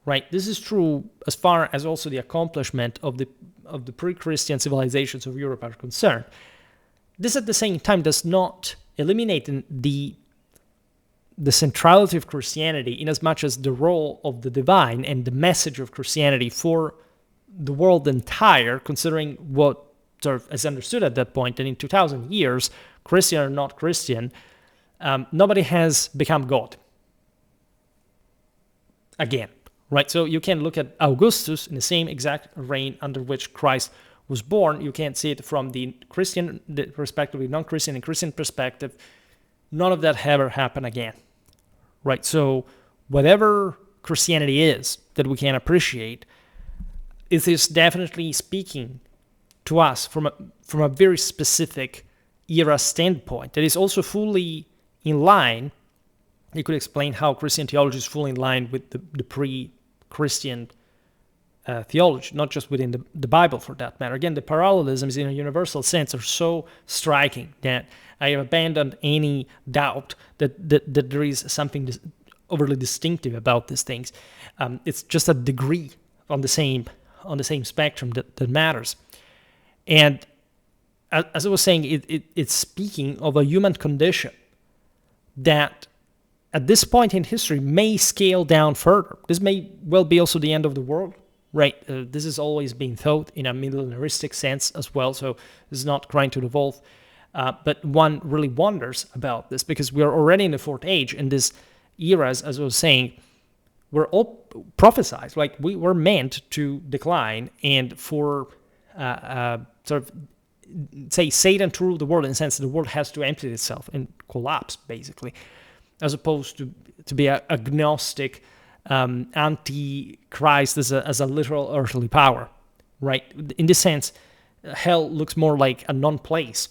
Speaker 1: right? This is true as far as also the accomplishment of the pre-Christian civilizations of Europe are concerned. This at the same time does not eliminate the centrality of Christianity in as much as the role of the divine and the message of Christianity for the world entire, considering what sort of is understood at that point, and in 2,000 years, Christian or not Christian, nobody has become God. Again, right? So you can look at Augustus in the same exact reign under which Christ was born. You can't see it from the Christian, respectively non-Christian and Christian perspective. None of that ever happened again, right? So whatever Christianity is that we can appreciate, it is definitely speaking to us from a very specific era standpoint that is also fully in line. You could explain how Christian theology is fully in line with the pre-Christian theology, not just within the Bible for that matter. Again, the parallelisms in a universal sense are so striking that I have abandoned any doubt that there is something overly distinctive about these things. It's just a degree on the same spectrum that matters. And as I was saying, it's speaking of a human condition that at this point in history may scale down further. This may well be also the end of the world, right? This has always been thought in a millenaristic sense as well, so this is not trying to devolve. But one really wonders about this because we are already in the fourth age, and this era, as I was saying, we're all prophesied, like we were meant to decline and for sort of, say, Satan to rule the world in the sense that the world has to empty itself and collapse, basically, as opposed to be agnostic, anti-Christ as a literal earthly power, right? In this sense, hell looks more like a non-place,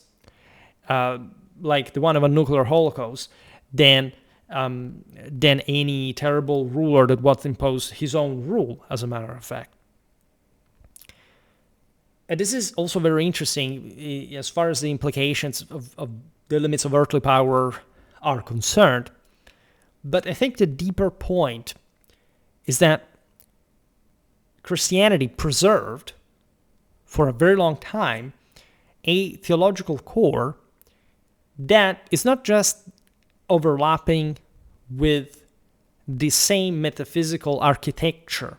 Speaker 1: like the one of a nuclear holocaust, than any terrible ruler that was imposed his own rule, as a matter of fact. And this is also very interesting as far as the implications of the limits of earthly power are concerned. But I think the deeper point is that Christianity preserved, for a very long time, a theological core that is not just overlapping with the same metaphysical architecture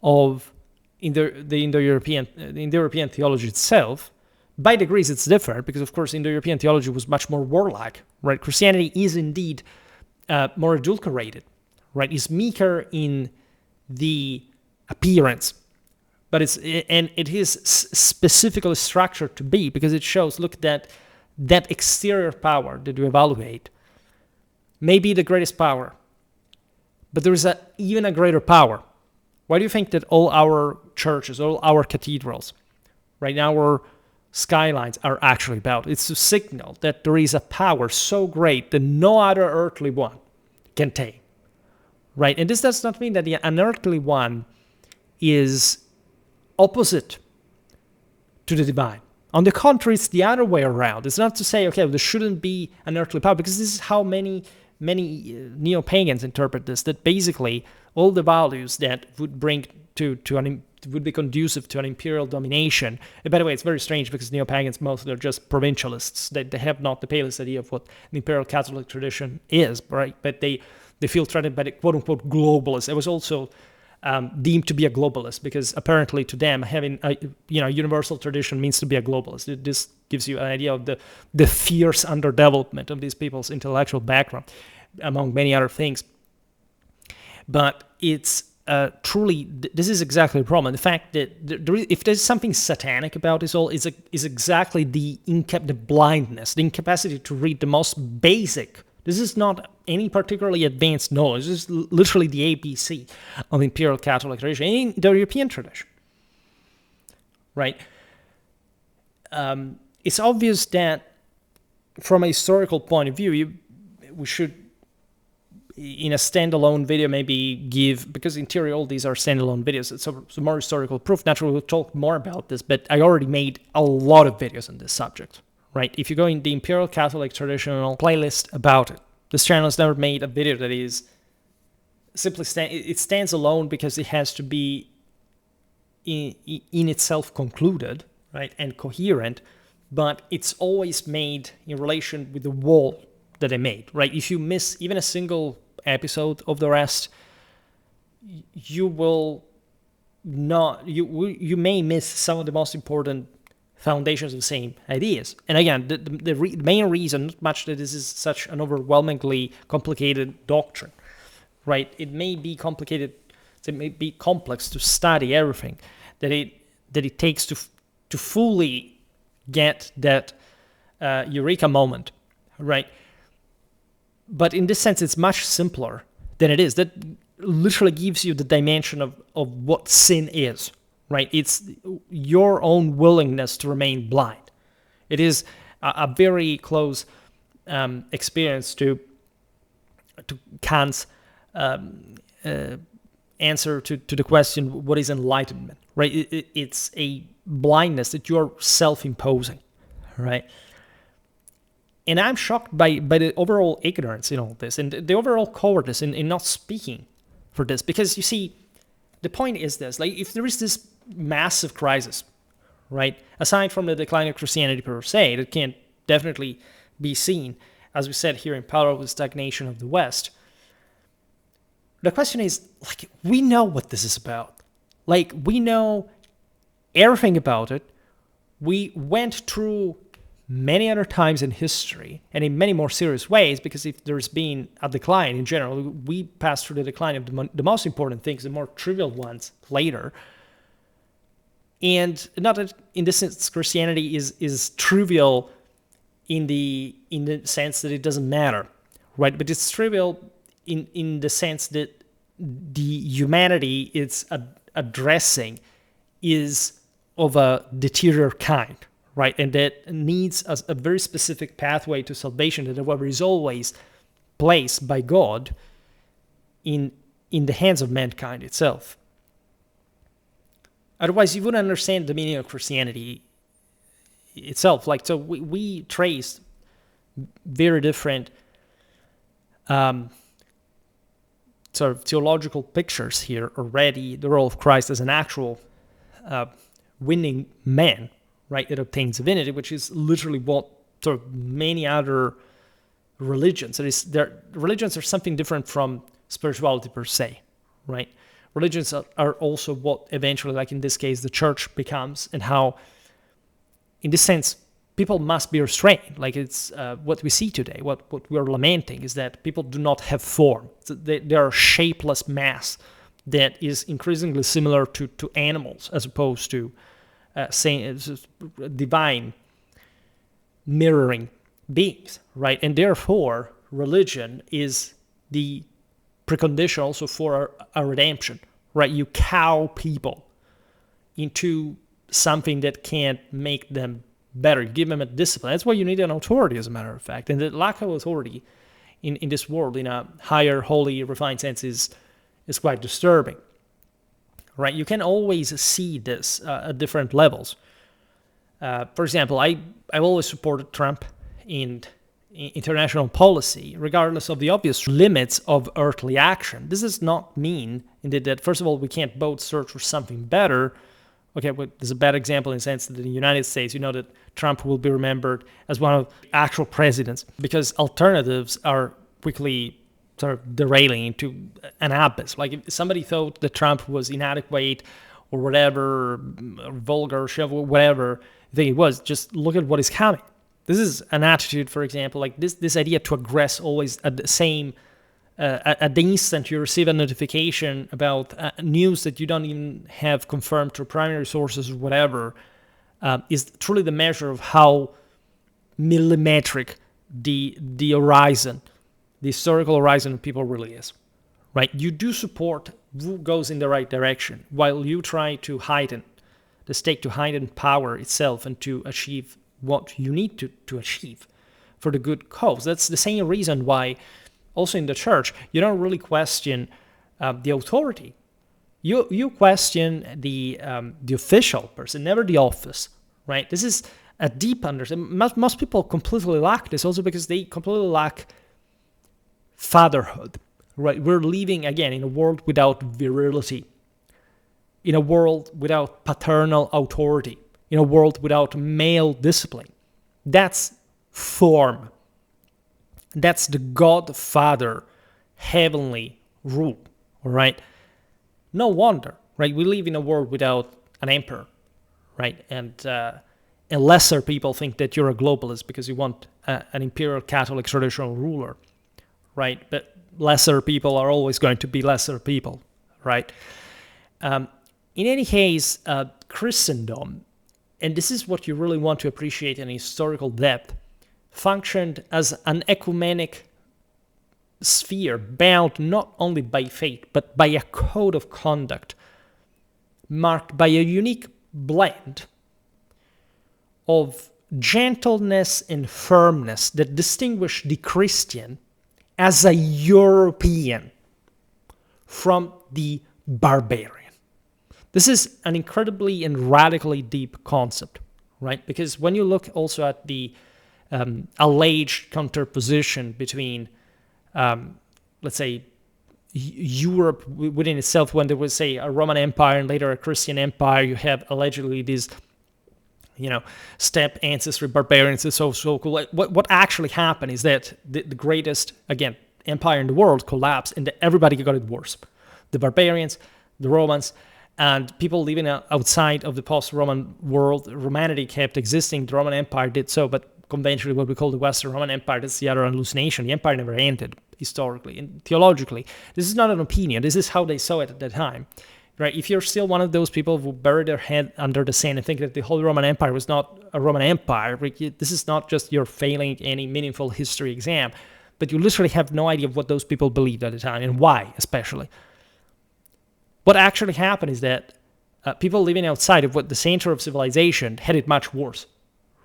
Speaker 1: of in the Indo-European theology itself. By degrees it's different because, of course, Indo-European theology was much more warlike, right? Christianity is indeed more adulterated, right? It's meeker in the appearance, but it is specifically structured to be because it shows, look, that exterior power that you evaluate may be the greatest power, but there is even a greater power. Why do you think that all our churches, all our cathedrals, right now, our skylines are actually about? It's to signal that there is a power so great that no other earthly one can take, right? And this does not mean that the unearthly one is opposite to the divine. On the contrary, it's the other way around. It's not to say, okay, there shouldn't be an earthly power, because this is how many neo-pagans interpret this, that basically all the values that would bring would be conducive to an imperial domination. And by the way, it's very strange because neo-pagans mostly are just provincialists. They have not the palest idea of what the Imperial Catholic Tradition is, right? But they feel threatened by the quote-unquote globalists. I was also deemed to be a globalist because apparently to them having a universal tradition means to be a globalist. This gives you an idea of the fierce underdevelopment of these people's intellectual background, among many other things. But it's truly, this is exactly the problem. The fact that if there's something satanic about this all, is exactly the blindness, the incapacity to read the most basic. This is not any particularly advanced knowledge. This is literally the ABC of Imperial Catholic Tradition in the European tradition, right? It's obvious that from a historical point of view, we should, in a standalone video, maybe give, because in theory all these are standalone videos, so more historical proof. Naturally, we'll talk more about this, but I already made a lot of videos on this subject, right? If you go in the Imperial Catholic Traditional playlist about it, this channel has never made a video that is simply, it stands alone because it has to be in itself concluded, right, and coherent, but it's always made in relation with the wall that I made, right? If you miss even a single episode of the rest, you will not, you may miss some of the most important foundations of the same ideas. And again, the main reason, not much that this is such an overwhelmingly complicated doctrine, right? It may be complicated, it may be complex to study everything that it takes to fully get that eureka moment, right? But in this sense, it's much simpler than it is. That literally gives you the dimension of what sin is, right? It's your own willingness to remain blind. It is a very close experience to Kant's answer to the question, what is enlightenment, right? It's a blindness that you're self-imposing, right? And I'm shocked by the overall ignorance in all this, and the overall cowardice in not speaking for this. Because you see, the point is this, like, if there is this massive crisis, right, aside from the decline of Christianity per se, that can definitely be seen, as we said here, in parallel with stagnation of the West, the question is, like, we know what this is about. Like, we know everything about it. We went through many other times in history, and in many more serious ways, because if there's been a decline in general, we passed through the decline of the most important things, the more trivial ones, later. And not that in this sense Christianity is trivial in the sense that it doesn't matter, right? But it's trivial in the sense that the humanity it's addressing is of a deteriorator kind, right? And that needs a very specific pathway to salvation that, however, is always placed by God in the hands of mankind itself. Otherwise, you wouldn't understand the meaning of Christianity itself. Like, so we trace very different sort of theological pictures here already. The role of Christ as an actual winning man, right? It obtains divinity, which is literally what sort of many other religions. Religions are something different from spirituality per se, right? Religions are also what eventually, like in this case, the church becomes, and how, in this sense, people must be restrained. Like, it's what we see today, what we're lamenting is that people do not have form. So they are a shapeless mass that is increasingly similar to animals as opposed to divine mirroring beings, right? And therefore, religion is the precondition also for a redemption, right? You cow people into something that can't make them better. You give them a discipline. That's why you need an authority, as a matter of fact. And the lack of authority in this world, in a higher, holy, refined sense, is quite disturbing, right? You can always see this at different levels. For example, I've always supported Trump in international policy, regardless of the obvious limits of earthly action. This does not mean that, first of all, we can't both search for something better. Okay, well, there's a bad example in the sense that in the United States, you know that Trump will be remembered as one of the actual presidents because alternatives are quickly sort of derailing into an abyss. Like, if somebody thought that Trump was inadequate or whatever, or vulgar, whatever they think it was, just look at what is coming. This is an attitude, for example, like this idea to aggress always at the same at the instant you receive a notification about news that you don't even have confirmed through primary sources or whatever, is truly the measure of how millimetric the horizon, the historical horizon of people really is, right? You do support who goes in the right direction, while you try to heighten the state, to heighten power itself, and to achieve what you need to achieve for the good cause. That's the same reason why also in the church you don't really question the authority. You question the official person, never the office, right? This is a deep understanding. Most people completely lack this, also because they completely lack fatherhood, right? We're living, again, in a world without virility, in a world without paternal authority, in a world without male discipline. That's form. That's the Godfather heavenly rule, all right? No wonder, right? We live in a world without an emperor, right? And lesser people think that you're a globalist because you want an Imperial Catholic traditional ruler, right? But lesser people are always going to be lesser people, right? In any case, Christendom, and this is what you really want to appreciate in historical depth, functioned as an ecumenic sphere bound not only by faith, but by a code of conduct marked by a unique blend of gentleness and firmness that distinguish the Christian as a European from the barbarian. This is an incredibly and radically deep concept, right? Because when you look also at the alleged counterposition between, let's say, Europe within itself, when there was, say, a Roman Empire and later a Christian Empire, you have allegedly these, steppe ancestry barbarians and so cool. What actually happened is that the greatest, again, empire in the world collapsed, and everybody got it worse. The barbarians, the Romans, and people living outside of the post-Roman world. Romanity kept existing. The Roman Empire did so, but conventionally what we call the Western Roman Empire, that's the other hallucination. The empire never ended, historically and theologically. This is not an opinion. This is how they saw it at the time. Right? If you're still one of those people who bury their head under the sand and think that the whole Roman Empire was not a Roman Empire, this is not just you're failing any meaningful history exam, but you literally have no idea of what those people believed at the time and why, especially. What actually happened is that people living outside of what the center of civilization had it much worse,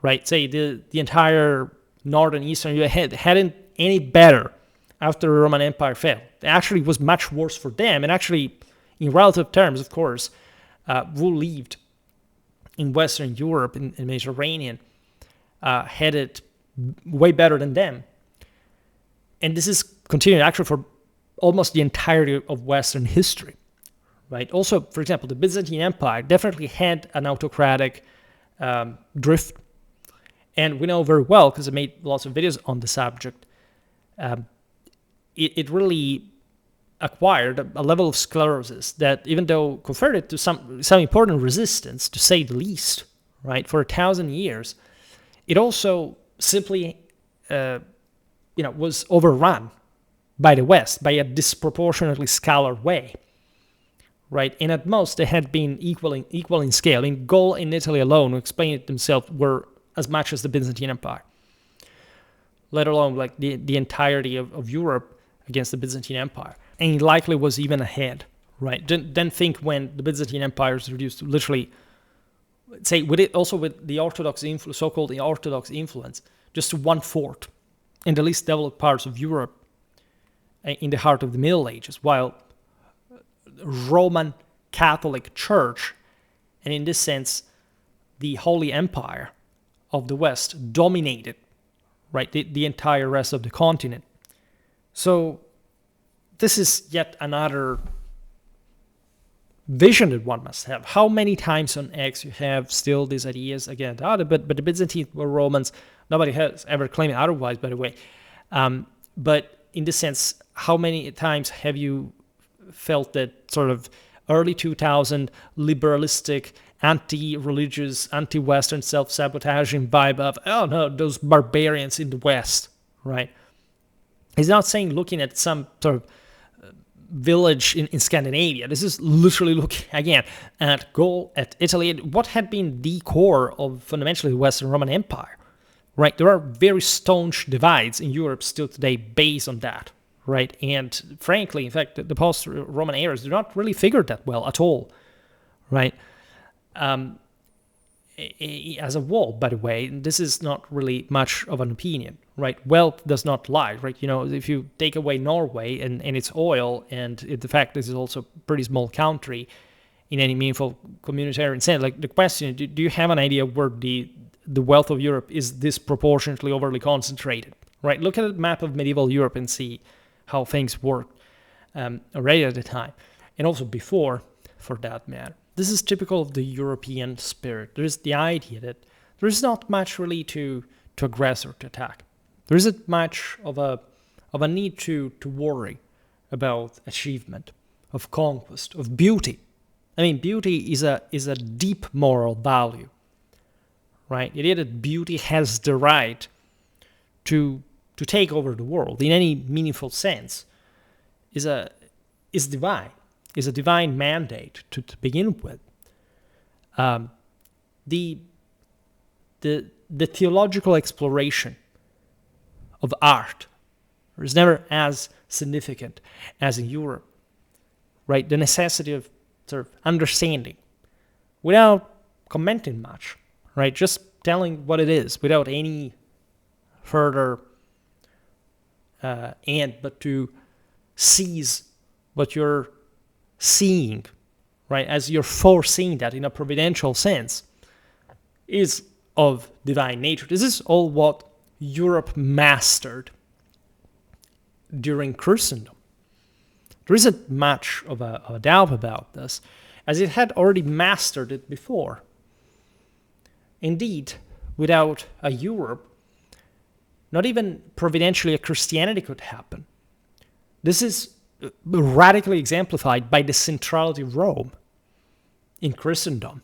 Speaker 1: right? Say the entire northern Eastern Europe hadn't any better after the Roman Empire fell. It actually was much worse for them, and actually, in relative terms, of course, who lived in Western Europe, in Mediterranean, had it way better than them. And this is continuing actually for almost the entirety of Western history. Right. Also, for example, the Byzantine Empire definitely had an autocratic drift, and we know very well because I made lots of videos on the subject. It really acquired a level of sclerosis that, even though conferred it to some important resistance, to say the least, right, for 1,000 years, it also simply, was overrun by the West by a disproportionately scalar way. Right, and at most they had been equal in scale. In Gaul and Italy alone, who explained it themselves, were as much as the Byzantine Empire. Let alone like the entirety of Europe against the Byzantine Empire, and it likely was even ahead. Right, then think when the Byzantine Empire was reduced to literally, say, with the Orthodox so-called the Orthodox influence, just to 1/4 in the least developed parts of Europe, in the heart of the Middle Ages, while Roman Catholic Church, and in this sense, the Holy Empire of the West dominated, right, the entire rest of the continent. So this is yet another vision that one must have. How many times on X you have still these ideas again? But the Byzantines were Romans. Nobody has ever claimed otherwise, by the way. But in this sense, how many times have you felt that sort of early 2000 liberalistic, anti-religious, anti-Western, self-sabotaging vibe of, oh no, those barbarians in the West, right? He's not saying looking at some sort of village in Scandinavia. This is literally looking, again, at Gaul, at Italy, what had been the core of fundamentally the Western Roman Empire, right? There are very staunch divides in Europe still today based on that, right? And frankly, in fact, the post-Roman eras do not really figure that well at all, right? As a whole, by the way, this is not really much of an opinion, right? Wealth does not lie, right? If you take away Norway and its oil, and the fact this is also a pretty small country in any meaningful communitarian sense, like the question, do you have an idea where the wealth of Europe is disproportionately overly concentrated, right? Look at a map of medieval Europe and see how things worked already at the time, and also before, for that matter. This is typical of the European spirit. There's the idea that there is not much really to aggress or to attack. There isn't much of a need to worry about achievement, of conquest, of beauty. I mean, beauty is a deep moral value, right? The idea that beauty has the right to take over the world in any meaningful sense is divine. Is a divine mandate to begin with. The theological exploration of art is never as significant as in Europe, right? The necessity of sort of understanding without commenting much, right? Just telling what it is without any further but to seize what you're seeing, right, as you're foreseeing that in a providential sense, is of divine nature. This is all what Europe mastered during Christendom. There isn't much of a doubt about this, as it had already mastered it before. Indeed, without a Europe, not even providentially a Christianity could happen. This is radically exemplified by the centrality of Rome in Christendom,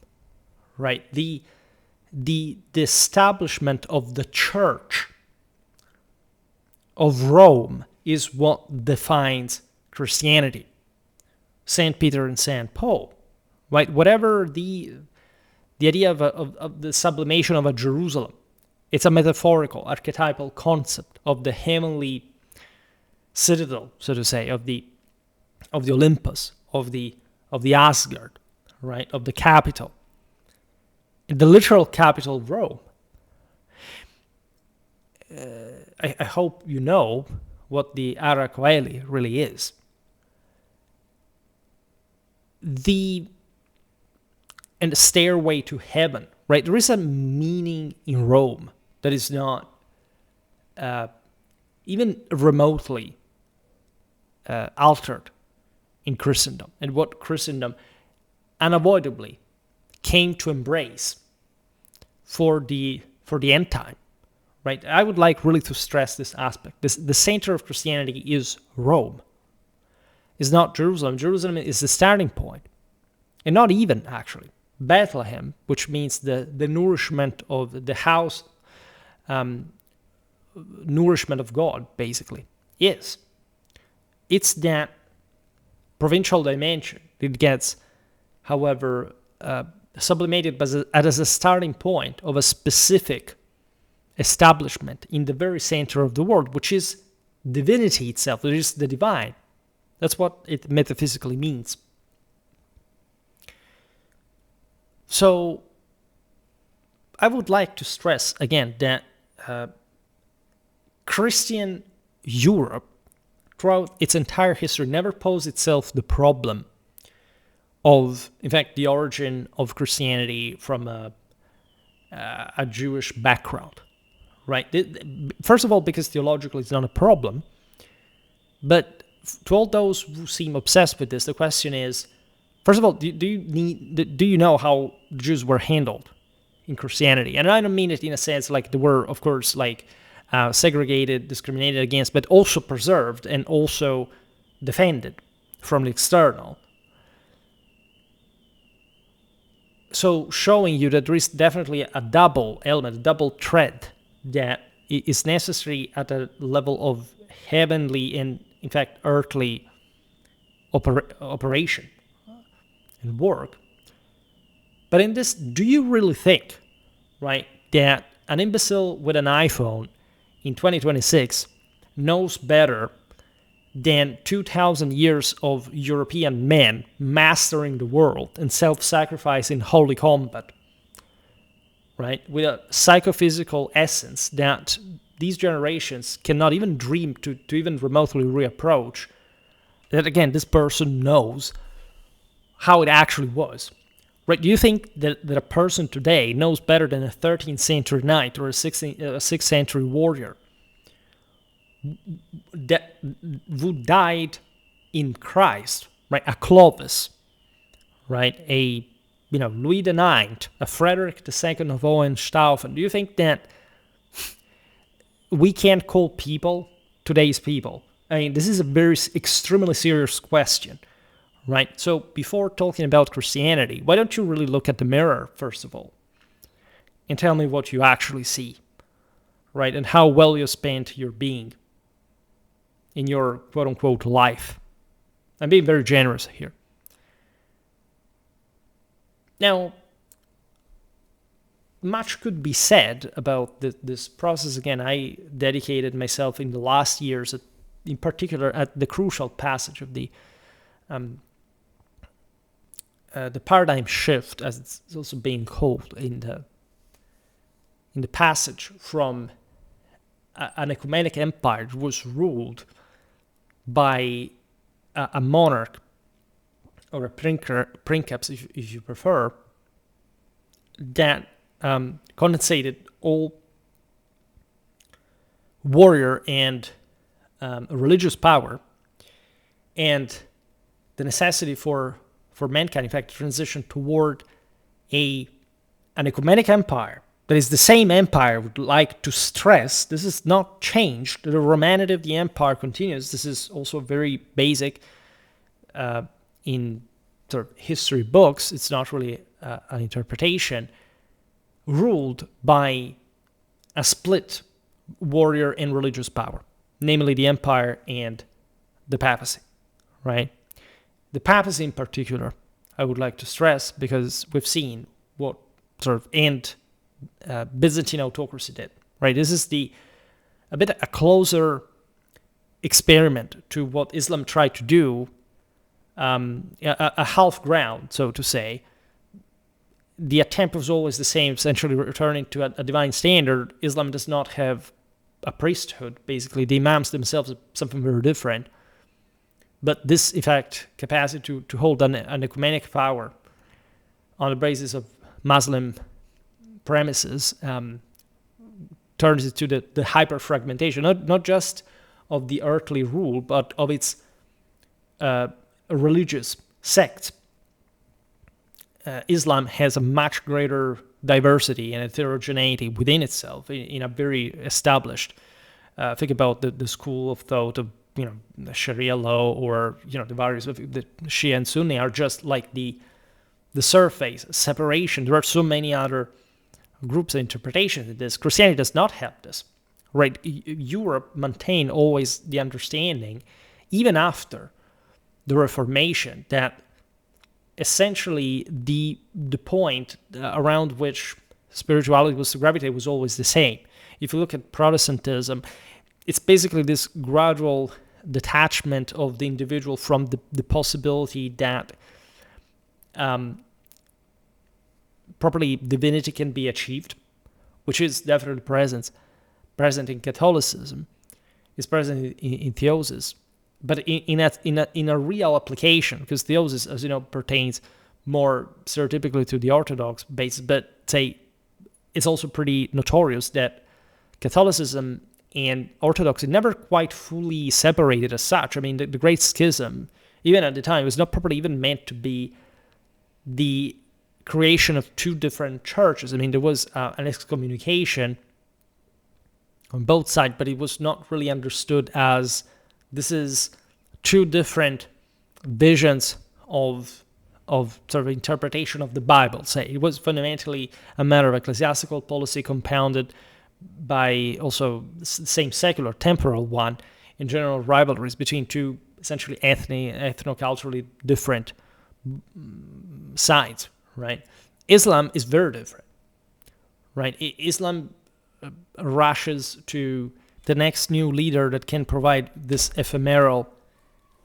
Speaker 1: right? The establishment of the Church of Rome is what defines Christianity. Saint Peter and Saint Paul, right? Whatever the idea of the sublimation of a Jerusalem, it's a metaphorical, archetypal concept of the heavenly citadel, so to say, of the Olympus, of the Asgard, right, of the capital, the literal capital of Rome. I hope you know what the Ara Coeli really is. The stairway to heaven, right? There is a meaning in Rome that is not even remotely altered in Christendom, and what Christendom unavoidably came to embrace for the end time, right? I would like really to stress this aspect. The center of Christianity is Rome. It's not Jerusalem. Jerusalem is the starting point, and not even actually Bethlehem, which means the nourishment of the house, nourishment of God, basically, is. It's that provincial dimension. It gets, however, sublimated as a starting point of a specific establishment in the very center of the world, which is divinity itself, which is the divine. That's what it metaphysically means. So, I would like to stress again that Christian Europe, throughout its entire history, never posed itself the problem of, in fact, the origin of Christianity from a Jewish background, right? First of all, because theologically it's not a problem, but to all those who seem obsessed with this, the question is, first of all, do you know how Jews were handled in Christianity? And I don't mean it in a sense like they were, of course, like segregated, discriminated against, but also preserved and also defended from the external. So showing you that there is definitely a double element, a double thread that is necessary at a level of heavenly and, in fact, earthly operation and work. But in this, do you really think, right, that an imbecile with an iPhone in 2026 knows better than 2,000 years of European men mastering the world and self-sacrificing holy combat, right? With a psychophysical essence that these generations cannot even dream to even remotely reapproach, that again, this person knows how it actually was. Right? Do you think that a person today knows better than a 13th century knight or a 6th century warrior that who died in Christ, right? A Clovis, right? A Louis IX, a Frederick II of Hohenstaufen. Do you think that we can't call people today's people? I mean, this is a very extremely serious question, right? So before talking about Christianity, why don't you really look at the mirror, first of all, and tell me what you actually see, right? And how well you spent your being in your quote-unquote life. I'm being very generous here. Now, much could be said about this process. Again, I dedicated myself in the last years, in particular, at the crucial passage of the paradigm shift, as it's also being called in the passage from an ecumenic empire that was ruled by a monarch or a princeps, if you prefer, that condensated all warrior and religious power and the necessity for mankind, in fact, to transition toward an ecumenic empire that is the same empire would like to stress. This is not changed. The Romanity of the empire continues. This is also very basic in sort of history books. It's not really an interpretation. Ruled by a split warrior and religious power, namely the empire and the papacy, right? The papacy in particular, I would like to stress, because we've seen what sort of end Byzantine autocracy did, right? This is a bit a closer experiment to what Islam tried to do, a half ground, so to say. The attempt was always the same, essentially returning to a divine standard. Islam does not have a priesthood, basically. The imams themselves are something very different. But this, in fact, capacity to hold an ecumenic power on the basis of Muslim premises turns it to the hyper-fragmentation, not just of the earthly rule, but of its religious sects. Islam has a much greater diversity and heterogeneity within itself in a very established. Think about the school of thought of the Sharia law, or the various of the Shia and Sunni are just like the surface separation. There are so many other groups of interpretations of this. Christianity does not have this, right? Europe maintained always the understanding, even after the Reformation, that essentially the point around which spirituality was to gravitate was always the same. If you look at Protestantism, it's basically this gradual detachment of the individual from the possibility that properly divinity can be achieved, which is definitely present in Catholicism, is present in theosis. But in a real application, because theosis, as you know, pertains more stereotypically to the Orthodox base, but say it's also pretty notorious that Catholicism and Orthodoxy never quite fully separated as such. I mean, the Great Schism, even at the time, was not properly even meant to be the creation of two different churches. I mean, there was an excommunication on both sides, but it was not really understood as this is two different visions of sort of interpretation of the Bible. Say it was fundamentally a matter of ecclesiastical policy compounded by also the same secular temporal one, in general rivalries between two essentially ethno-culturally different sides, right? Islam is very different, right? Islam rushes to the next new leader that can provide this ephemeral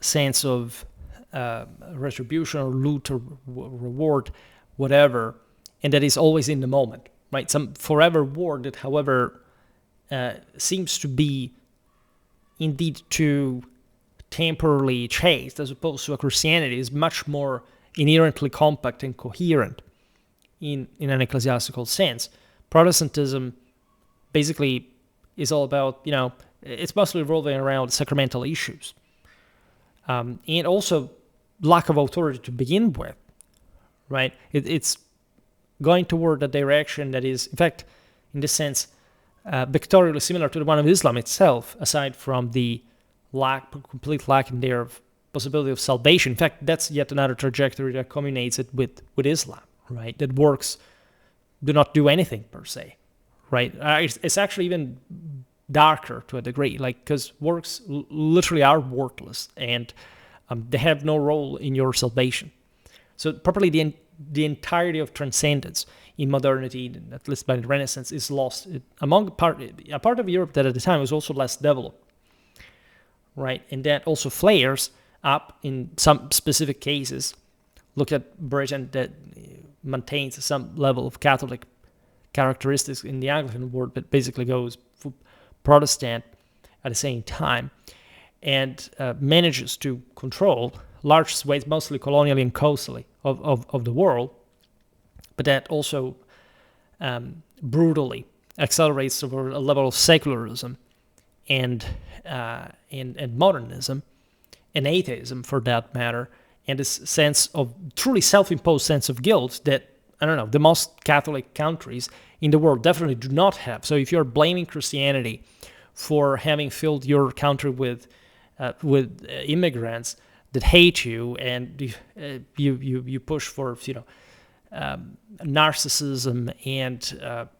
Speaker 1: sense of retribution or loot or reward, whatever, and that is always in the moment, right? Some forever war that, however, seems to be indeed too temporarily chased, as opposed to a Christianity is much more inherently compact and coherent in an ecclesiastical sense. Protestantism basically is all about, it's mostly revolving around sacramental issues. And also lack of authority to begin with, right? It's going toward a direction that is, in fact, in this sense, pictorially similar to the one of Islam itself, aside from the complete lack in there of possibility of salvation. In fact, that's yet another trajectory that culminates it with Islam, right? That works do not do anything per se, right? It's actually even darker to a degree, because works literally are worthless and they have no role in your salvation. So properly, the entirety of transcendence in modernity, at least by the Renaissance, is lost among a part of Europe that at the time was also less developed, right? And that also flares up in some specific cases. Look at Britain, that maintains some level of Catholic characteristics in the Anglican world, but basically goes Protestant at the same time, and manages to control large swathes, mostly colonially and coastally, of the world, but that also brutally accelerates over a level of secularism and modernism and atheism, for that matter, and this sense of truly self-imposed sense of guilt that, the most Catholic countries in the world definitely do not have. So if you're blaming Christianity for having filled your country with immigrants that hate you, and you push for narcissism and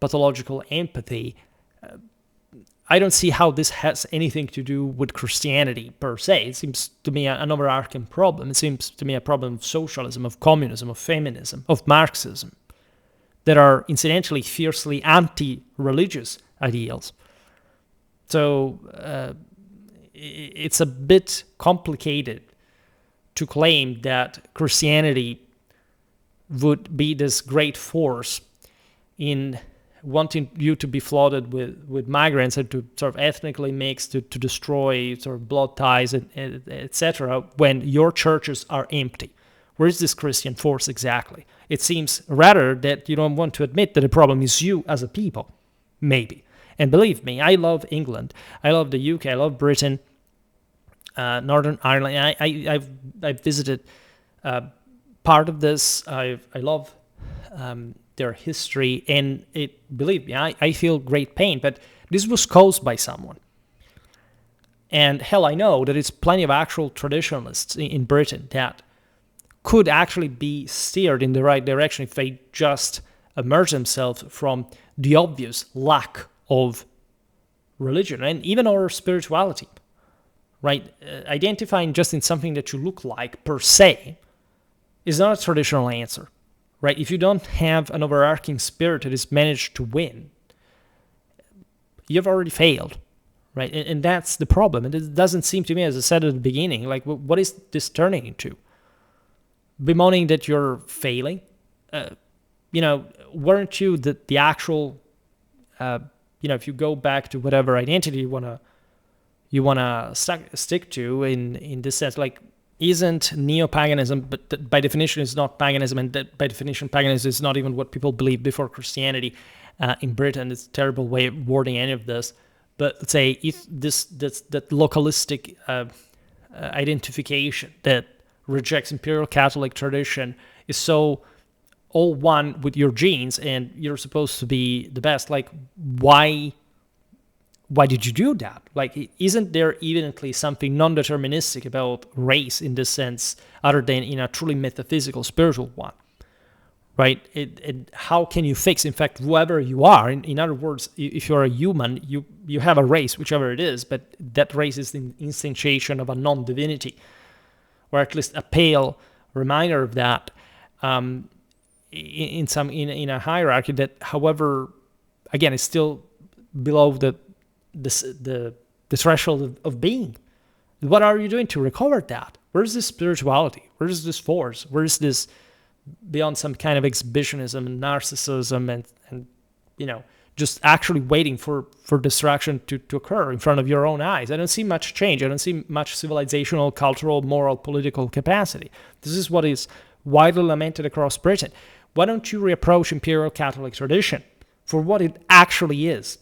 Speaker 1: pathological empathy, I don't see how this has anything to do with Christianity per se. It seems to me an overarching problem. It seems to me a problem of socialism, of communism, of feminism, of Marxism, that are incidentally fiercely anti-religious ideals. So it's a bit complicated to claim that Christianity would be this great force in wanting you to be flooded with migrants and to sort of ethnically mix, to destroy sort of blood ties, and etc., when your churches are empty. Where is this Christian force exactly? It seems rather that you don't want to admit that the problem is you as a people, maybe. And believe me, I love England, I love the UK, I love Britain, Northern Ireland. I've visited part of this. I love their history, and believe me, I feel great pain, but this was caused by someone. And hell, I know that it's plenty of actual traditionalists in Britain that could actually be steered in the right direction if they just immerse themselves from the obvious lack of religion and even our spirituality, right? Identifying just in something that you look like per se is not a traditional answer, right? If you don't have an overarching spirit that is managed to win, you've already failed, right? And that's the problem. And it doesn't seem to me, as I said at the beginning, like, what is this turning into? Bemoaning that you're failing? Weren't you the actual, if you go back to whatever identity you wanna stick to in this sense, like, isn't neo-paganism, but that by definition is not paganism, and that by definition paganism is not even what people believed before Christianity in Britain. It's a terrible way of wording any of this. But let's say if that localistic identification that rejects Imperial Catholic tradition is so all one with your genes and you're supposed to be the best, like, why did you do that? Like, isn't there evidently something non-deterministic about race in this sense, other than in a truly metaphysical, spiritual one, right? How can you fix, in fact, whoever you are? In other words, if you're a human, you have a race, whichever it is, but that race is the instantiation of a non-divinity, or at least a pale reminder of that, in a hierarchy that, however, again, is still below the threshold of being. What are you doing to recover that? Where is this spirituality? Where is this force? Where is this beyond some kind of exhibitionism and narcissism and just actually waiting for destruction to occur in front of your own eyes? I don't see much change. I don't see much civilizational, cultural, moral, political capacity. This is what is widely lamented across Britain. Why don't you reapproach Imperial Catholic tradition for what it actually is,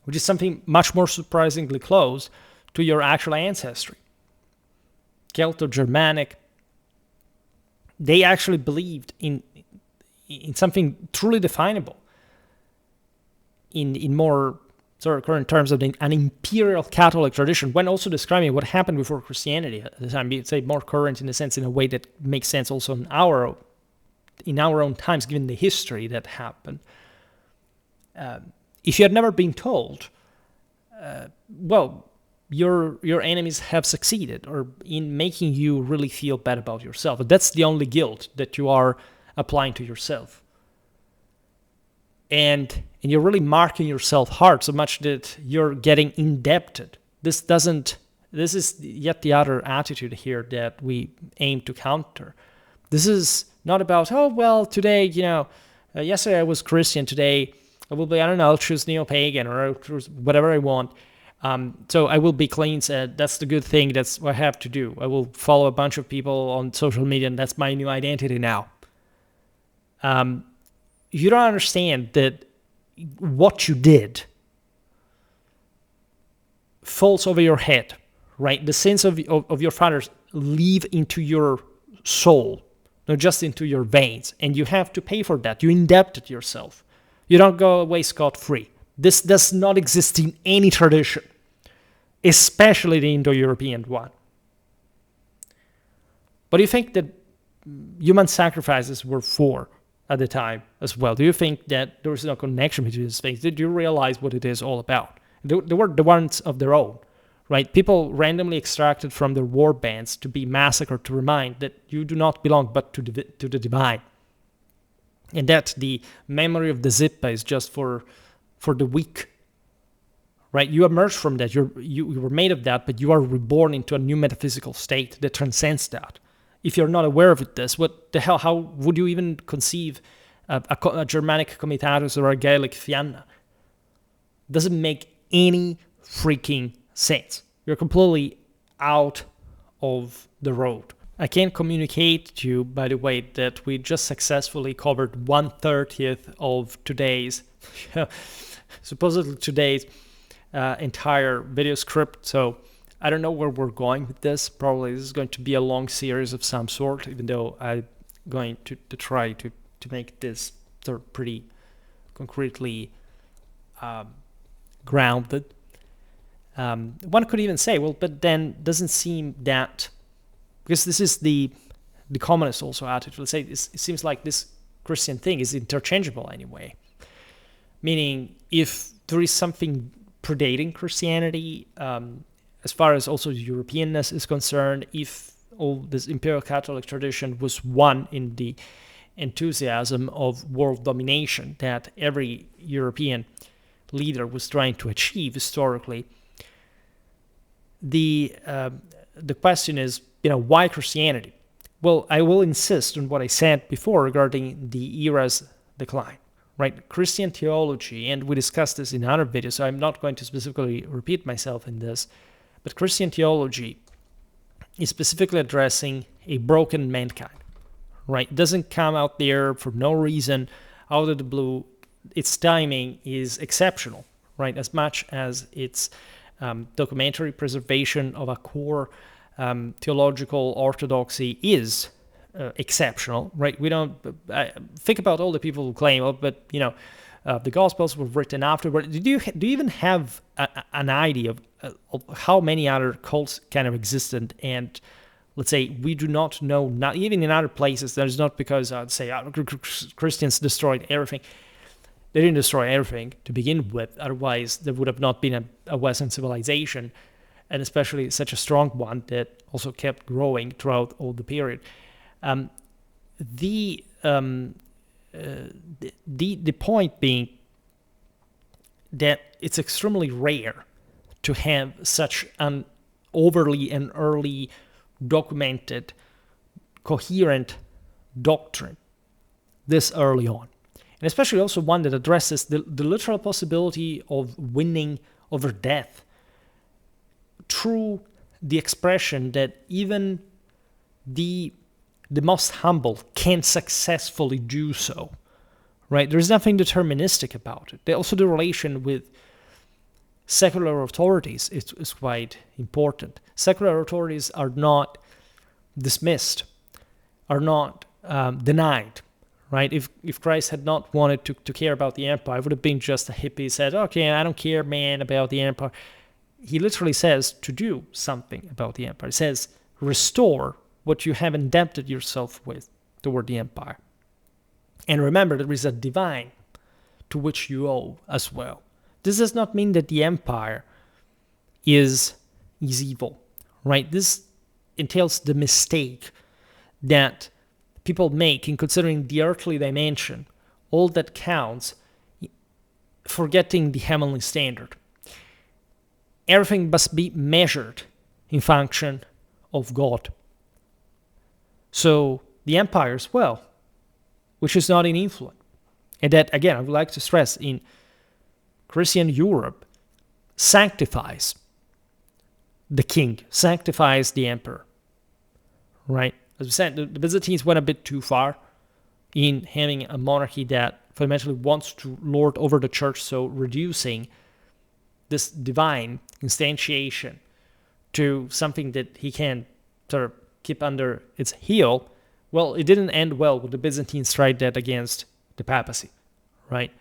Speaker 1: which is something much more surprisingly close to your actual ancestry? Celto-Germanic, they actually believed in something truly definable, in more sort of current terms of an imperial Catholic tradition, when also describing what happened before Christianity at the time. You'd say more current in a sense, in a way that makes sense also in our own times, given the history that happened. If you had never been told, your enemies have succeeded, or in making you really feel bad about yourself. But that's the only guilt that you are applying to yourself. And you're really marking yourself hard so much that you're getting indebted. This is yet the other attitude here that we aim to counter. This is not about, today, yesterday I was Christian, today I will be, I'll choose neo-pagan, or I'll choose whatever I want. So I will be clean. That's the good thing. That's what I have to do. I will follow a bunch of people on social media, and that's my new identity now. You don't understand that what you did falls over your head, right? The sins of your fathers leave into your soul, not just into your veins, and you have to pay for that. You indebted yourself. You don't go away scot-free. This does not exist in any tradition, especially the Indo-European one. But do you think that human sacrifices were for at the time as well? Do you think that there was no connection between these things? Did you realize what it is all about? They were the ones of their own, right? People randomly extracted from their war bands to be massacred, to remind that you do not belong but to the divine. And that the memory of the Zippa is just for the weak, right? You emerge from that. You were made of that, but you are reborn into a new metaphysical state that transcends that. If you're not aware of this, what the hell? How would you even conceive a Germanic comitatus or a Gaelic fianna? Doesn't make any freaking sense. You're completely out of the road. I can communicate to you, by the way, that we just successfully covered 1/30 of today's, supposedly today's entire video script. So I don't know where we're going with this. Probably this is going to be a long series of some sort, even though I'm going to try to make this sort of pretty concretely grounded. One could even say, but then doesn't seem that, because this is the communist also attitude. Let's say it seems like this Christian thing is interchangeable anyway. Meaning, if there is something predating Christianity, as far as also Europeanness is concerned, if all this Imperial Catholic tradition was one in the enthusiasm of world domination that every European leader was trying to achieve historically, the question is, why Christianity? Well, I will insist on what I said before regarding the era's decline, right? Christian theology, and we discussed this in other videos, so I'm not going to specifically repeat myself in this, but Christian theology is specifically addressing a broken mankind, right? It doesn't come out there for no reason, out of the blue. Its timing is exceptional, right? As much as its documentary preservation of a core theological orthodoxy is exceptional, right? We don't think about all the people who claim, the Gospels were written afterward. Do you even have an idea of how many other cults kind of existed and let's say, we do not know, not even in other places, that is not because, Christians destroyed everything. They didn't destroy everything to begin with, otherwise there would have not been a Western civilization, and especially such a strong one that also kept growing throughout all the period. The point being that it's extremely rare to have such an overly and early documented, coherent doctrine this early on. And especially also one that addresses the literal possibility of winning over death through the expression that even the most humble can successfully do so, right? There's nothing deterministic about it. Also, the relation with secular authorities is quite important. Secular authorities are not dismissed, are not denied, right? If Christ had not wanted to care about the empire, it would have been just a hippie said, okay, I don't care, man, about the empire. He literally says to do something about the empire. He says, restore what you have indebted yourself with toward the empire. And remember, there is a divine to which you owe as well. This does not mean that the empire is evil, right? This entails the mistake that people make in considering the earthly dimension all that counts, forgetting the heavenly standard. Everything must be measured in function of God. So the empire as well, which is not in influence. And that, again, I would like to stress, in Christian Europe, sanctifies the king, sanctifies the emperor, right? As we said, the Byzantines went a bit too far in having a monarchy that fundamentally wants to lord over the church, so reducing this divine instantiation to something that he can sort of keep under its heel. Well, it didn't end well when the Byzantines tried that against the papacy, right?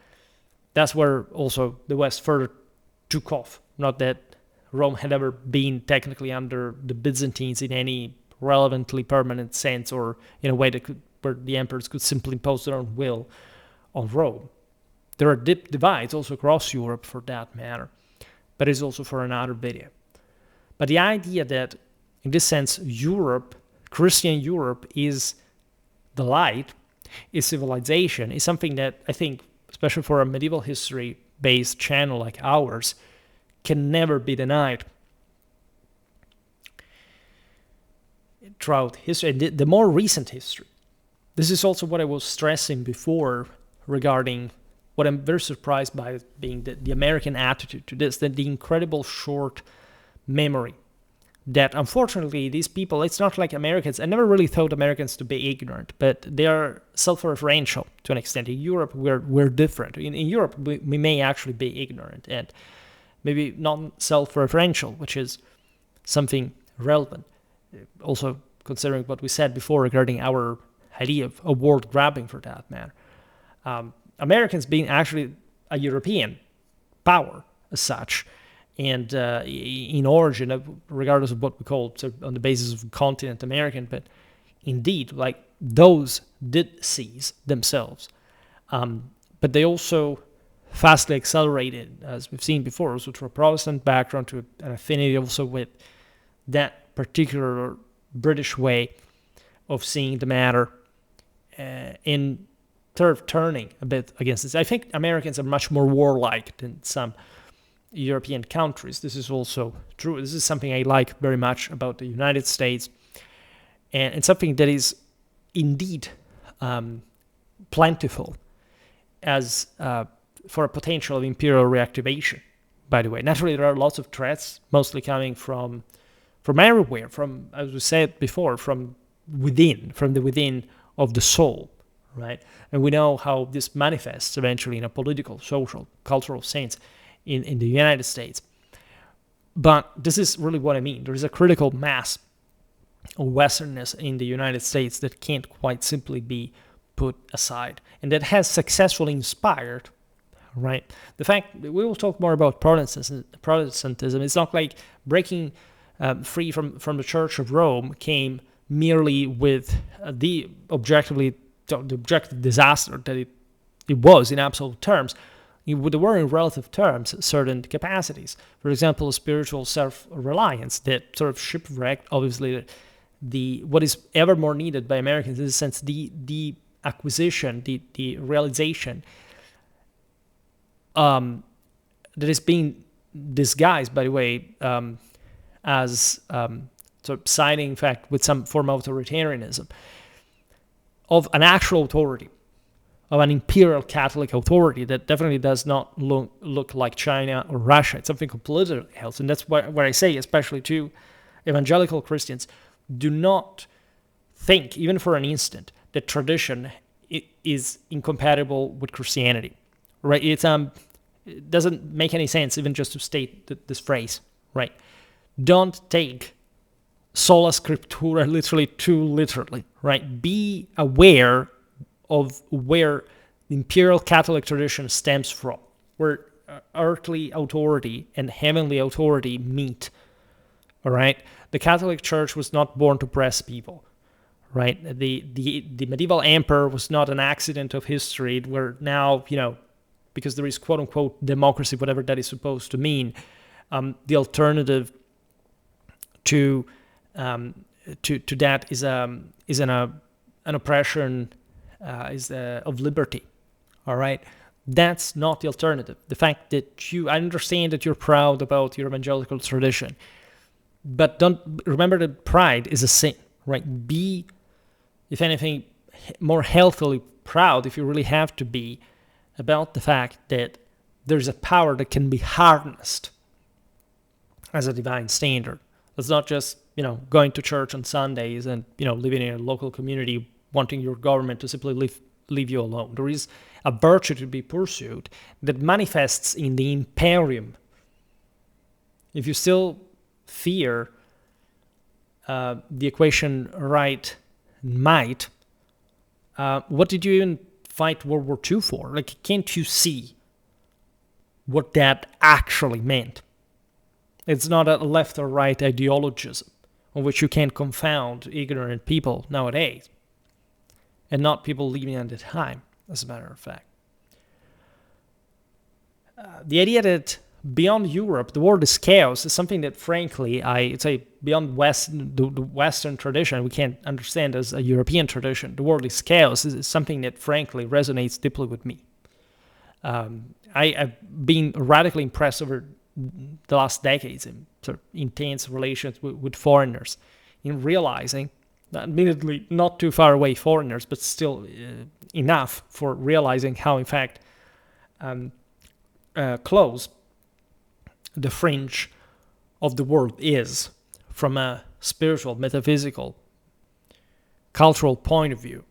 Speaker 1: That's where also the West further took off. Not that Rome had ever been technically under the Byzantines in any relevantly permanent sense, or in a way that where the emperors could simply impose their own will on Rome. There are deep divides also across Europe for that matter, but it's also for another video. But the idea that, in this sense, Europe, Christian Europe, is the light, is civilization, is something that I think, especially for a medieval history-based channel like ours, can never be denied. Throughout history, the more recent history. This is also what I was stressing before regarding what I'm very surprised by, being the American attitude to this, that the incredible short memory that unfortunately these people, it's not like Americans, I never really thought Americans to be ignorant, but they are self-referential to an extent. In Europe, we're different. In Europe, we may actually be ignorant and maybe not self-referential, which is something relevant. Also considering what we said before regarding our idea of a world grabbing for that matter. Americans being actually a European power as such, and in origin, regardless of what we call, so on the basis of continent American, but indeed, like, those did seize themselves. But they also fastly accelerated, as we've seen before, also to a Protestant background, to an affinity also with that particular British way of seeing the matter, in sort of turning a bit against this. I think Americans are much more warlike than some European countries. This is also true. This is something I like very much about the United States, and it's something that is indeed plentiful as for a potential of imperial reactivation, by the way. Naturally, there are lots of threats, mostly coming from everywhere, from, as we said before, from within, from the within of the soul, right? And we know how this manifests eventually in a political, social, cultural sense in the United States. But this is really what I mean. There is a critical mass of Westernness in the United States that can't quite simply be put aside, and that has successfully inspired, right? The fact that we will talk more about Protestantism. It's not like breaking free from the Church of Rome came merely with the objective disaster that it was in absolute terms. There were in relative terms certain capacities. For example, spiritual self-reliance that sort of shipwrecked, obviously, what is ever more needed by Americans in a sense, the acquisition, the realization that is being disguised, by the way, as sort of siding, in fact, with some form of authoritarianism, of an actual authority, of an imperial Catholic authority that definitely does not look like China or Russia. It's something completely else. And that's where I say, especially to evangelical Christians, do not think, even for an instant, that tradition is incompatible with Christianity. Right? It doesn't make any sense even just to state this phrase. Right? Don't take sola scriptura literally too literally. Right? Be aware of where the Imperial Catholic tradition stems from, where earthly authority and heavenly authority meet. All right, the Catholic Church was not born to oppress people. Right, the medieval emperor was not an accident of history. Where now, because there is quote unquote democracy, whatever that is supposed to mean, the alternative to that is an oppression. Of liberty, all right? That's not the alternative. The fact that I understand that you're proud about your evangelical tradition, but don't remember that pride is a sin, right? Be, if anything, more healthily proud, if you really have to be, about the fact that there's a power that can be harnessed as a divine standard. It's not just, going to church on Sundays and, living in a local community wanting your government to simply leave you alone. There is a virtue to be pursued that manifests in the imperium. If you still fear the equation right and might, what did you even fight World War II for? Like, can't you see what that actually meant? It's not a left or right ideologism on which you can confound ignorant people nowadays. And not people living at the time, as a matter of fact. The idea that beyond Europe, the world is chaos is something that, frankly, I'd say beyond the Western tradition, we can't understand as a European tradition. The world is chaos is something that, frankly, resonates deeply with me. I've been radically impressed over the last decades in sort of intense relations with foreigners in realizing, admittedly not too far away foreigners, but still enough for realizing how, in fact, close the fringe of the world is from a spiritual, metaphysical, cultural point of view.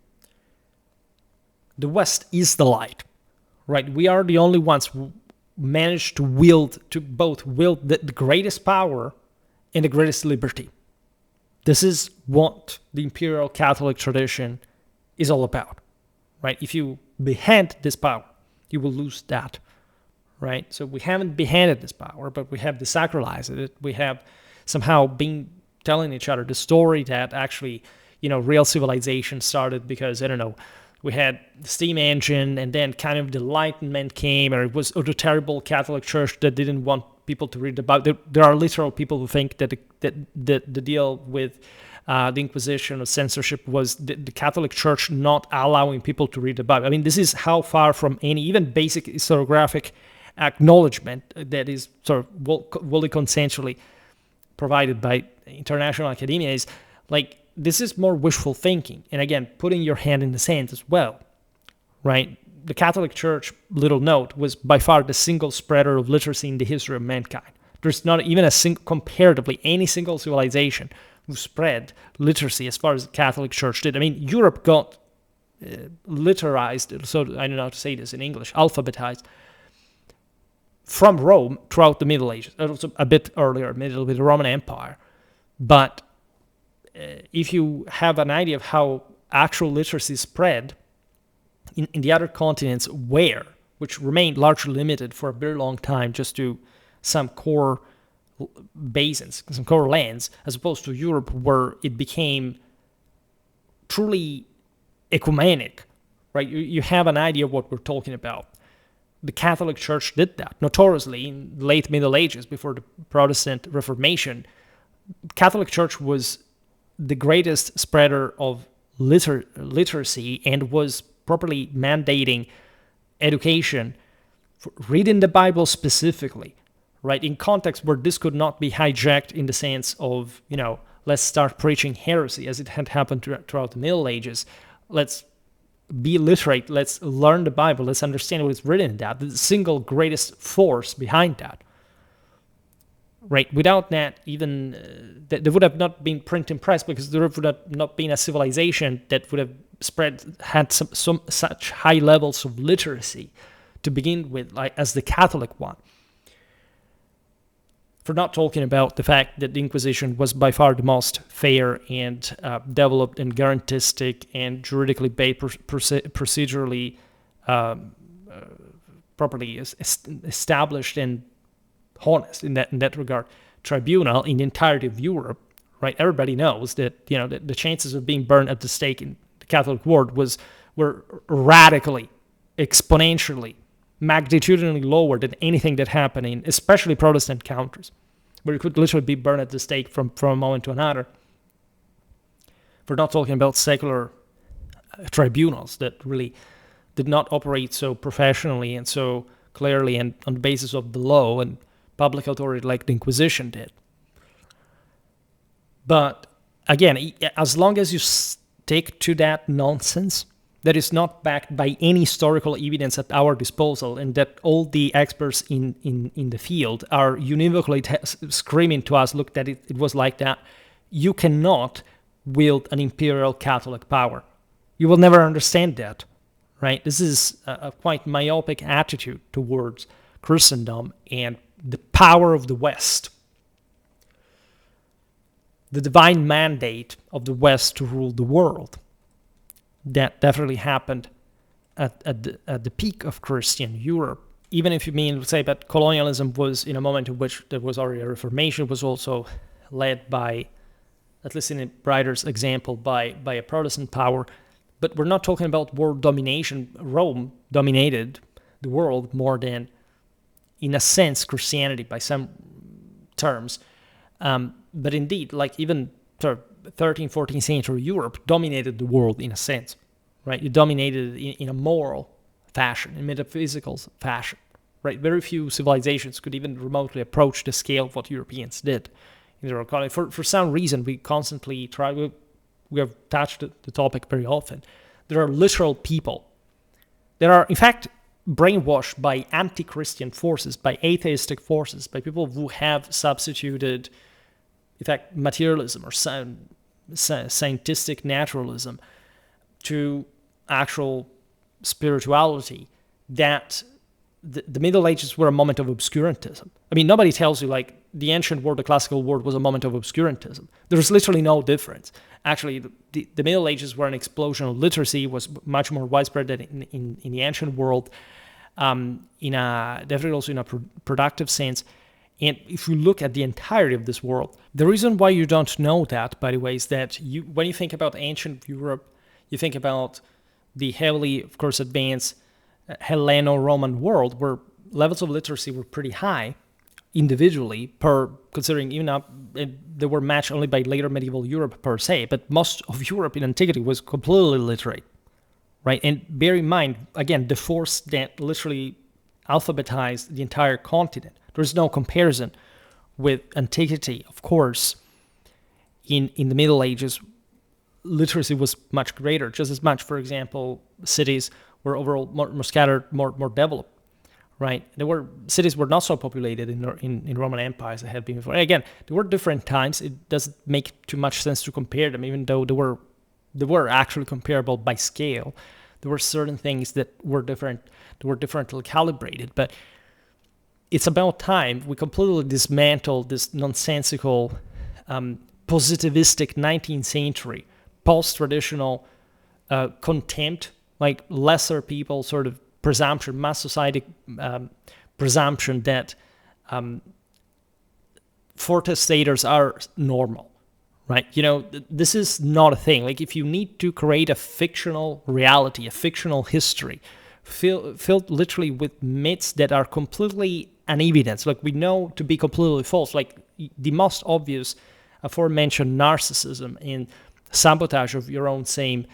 Speaker 1: The West is the light, right? We are the only ones who manage to both wield the greatest power and the greatest liberty. This is what the Imperial Catholic tradition is all about, right? If you behead this power, you will lose that, right? So we haven't beheaded this power, but we have desacralized it. We have somehow been telling each other the story that actually, real civilization started because, we had the steam engine, and then kind of the Enlightenment came, or it was the terrible Catholic Church that didn't want people to read about. There are literal people who think that the deal with the Inquisition or censorship was the Catholic Church not allowing people to read the Bible. I mean, this is how far from any even basic historiographic acknowledgement that is sort of fully consensually provided by international academia is like, this is more wishful thinking. And again, putting your hand in the sand as well, right? The Catholic Church, little note, was by far the single spreader of literacy in the history of mankind. There's not even comparatively any single civilization who spread literacy as far as the Catholic Church did. I mean, Europe got literized, so I don't know how to say this in English, alphabetized, from Rome throughout the Middle Ages. Also a bit earlier, middle with the Roman Empire. But if you have an idea of how actual literacy spread in the other continents which remained largely limited for a very long time just to some core basins, some core lands, as opposed to Europe where it became truly ecumenic, right? You have an idea of what we're talking about. The Catholic Church did that notoriously in the late Middle Ages, before the Protestant Reformation. The Catholic Church was the greatest spreader of literacy and was properly mandating education, for reading the Bible specifically, right? In context where this could not be hijacked in the sense of, let's start preaching heresy as it had happened throughout the Middle Ages. Let's be literate. Let's learn the Bible. Let's understand what is written in that. The single greatest force behind that. Right? Without that, even there would have not been printing press, because there would have not been a civilization that would have had some such high levels of literacy to begin with, like as the Catholic one. For not talking about the fact that the Inquisition was by far the most fair and developed and guarantistic and juridically based, procedurally properly established and honest in that regard tribunal in the entirety of Europe. Right? Everybody knows that the chances of being burned at the stake in the Catholic world were radically, exponentially, magnitudinally lower than anything that happened in especially Protestant countries, where you could literally be burned at the stake from a moment to another. We're not talking about secular tribunals that really did not operate so professionally and so clearly and on the basis of the law and public authority like the Inquisition did. But again, as long as you stick to that nonsense that is not backed by any historical evidence at our disposal, and that all the experts in the field are univocally screaming to us, look, that it was like that, you cannot wield an imperial Catholic power. You will never understand that, right? This is a quite myopic attitude towards Christendom and the power of the West. The divine mandate of the West to rule the world. That definitely happened at the peak of Christian Europe. Even if you mean, say, that colonialism was in a moment in which there was already a Reformation, was also led by, at least in Brighter's example, by a Protestant power. But we're not talking about world domination. Rome dominated the world more than, in a sense, Christianity by some terms. But indeed, like even 13th, 14th century Europe dominated the world in a sense, right? It dominated in a moral fashion, in metaphysical fashion, right? Very few civilizations could even remotely approach the scale of what Europeans did in their economy. For some reason, we constantly we have touched the topic very often. There are literal people that are, in fact, brainwashed by anti-Christian forces, by atheistic forces, by people who have substituted, in fact, materialism or scientific naturalism to actual spirituality, that the Middle Ages were a moment of obscurantism. I mean, nobody tells you, like, the ancient world, the classical world, was a moment of obscurantism. There's literally no difference. Actually, the Middle Ages were an explosion of literacy, was much more widespread than in the ancient world, definitely also in a productive sense. And if you look at the entirety of this world, the reason why you don't know that, by the way, is that when you think about ancient Europe, you think about the heavily, of course, advanced Helleno-Roman world, where levels of literacy were pretty high individually, considering even they were matched only by later medieval Europe per se, but most of Europe in antiquity was completely literate, right? And bear in mind, again, the force that literally alphabetized the entire continent. There's no comparison with antiquity. Of course, in the Middle Ages, literacy was much greater, just as much, for example, cities were overall more scattered, more developed, right? Cities were not so populated in Roman empires that had been before. And again, there were different times. It doesn't make too much sense to compare them, even though they were actually comparable by scale. There were certain things that were different, that were differently calibrated, but it's about time we completely dismantled this nonsensical, positivistic 19th century, post-traditional contempt, like lesser people sort of presumption, mass society presumption that forte staters are normal, right? This is not a thing. Like, if you need to create a fictional reality, a fictional history, filled literally with myths that are completely an evidence, like we know to be completely false, like the most obvious aforementioned narcissism and sabotage of your own same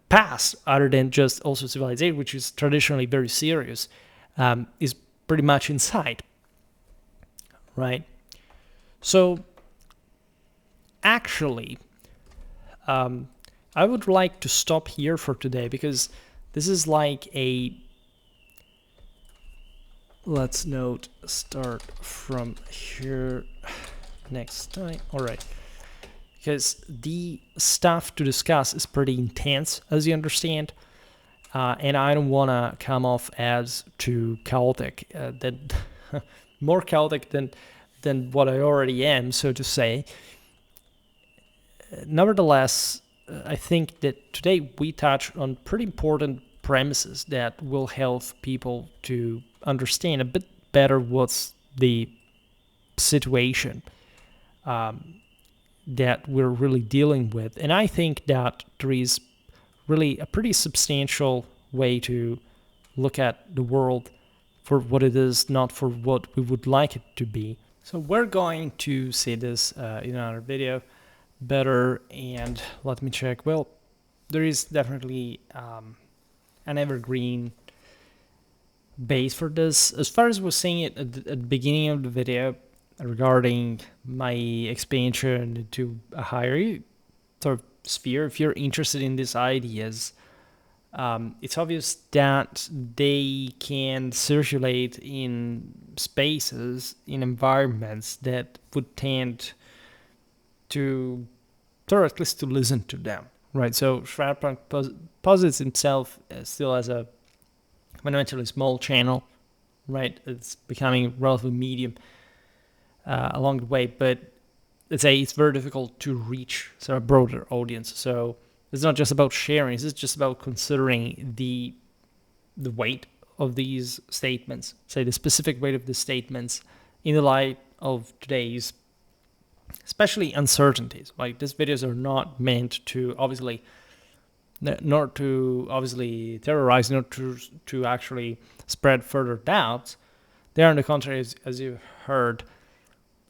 Speaker 1: past, other than just also civilization, which is traditionally very serious, is pretty much inside, right? So actually, I would like to stop here for today, because this is like let's note, start from here next time. All right. Because the stuff to discuss is pretty intense, as you understand. And I don't want to come off as too chaotic, more chaotic than what I already am, so to say. Nevertheless, I think that today we touched on pretty important premises that will help people to understand a bit better what's the situation that we're really dealing with. And I think that there is really a pretty substantial way to look at the world for what it is, not for what we would like it to be. So we're going to see this in another video better, and let me check. Well, there is definitely an evergreen base for this. As far as I was saying it at the beginning of the video regarding my expansion to a higher sort of sphere, if you're interested in these ideas, it's obvious that they can circulate in spaces, in environments that would tend to, or at least to listen to them, right? So Schwerpunkt posits himself still as a fundamentally small channel, right? It's becoming relatively medium along the way, but let's say it's very difficult to reach sort of a broader audience. So it's not just about sharing, it's just about considering the weight of these statements, say the specific weight of the statements in the light of today's especially uncertainties. Like, these videos are not meant to obviously terrorize, not to actually spread further doubts. They are, on the contrary, as you heard,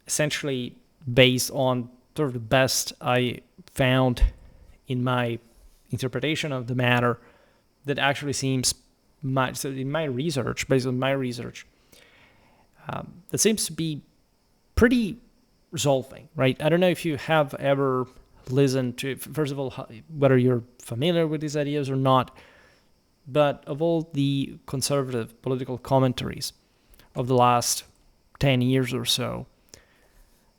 Speaker 1: essentially based on sort of the best I found in my interpretation of the matter, that actually seems so in my research, based on my research, that seems to be pretty resolving, right? I don't know if you have ever listened to, first of all, whether you're familiar with these ideas or not, but of all the conservative political commentaries of the last 10 years or so,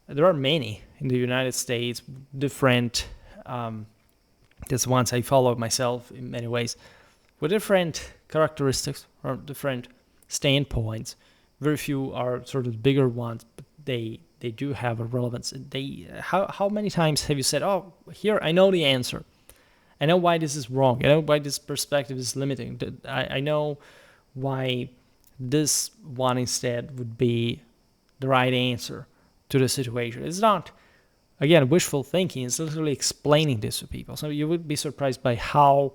Speaker 1: there are many in the United States, different, that's ones I follow myself in many ways, with different characteristics or different standpoints. Very few are sort of bigger ones, but they do have a relevance. How many times have you said, oh, here, I know the answer. I know why this is wrong. I know why this perspective is limiting. I know why this one instead would be the right answer to the situation. It's not, again, wishful thinking. It's literally explaining this to people. So you would be surprised by how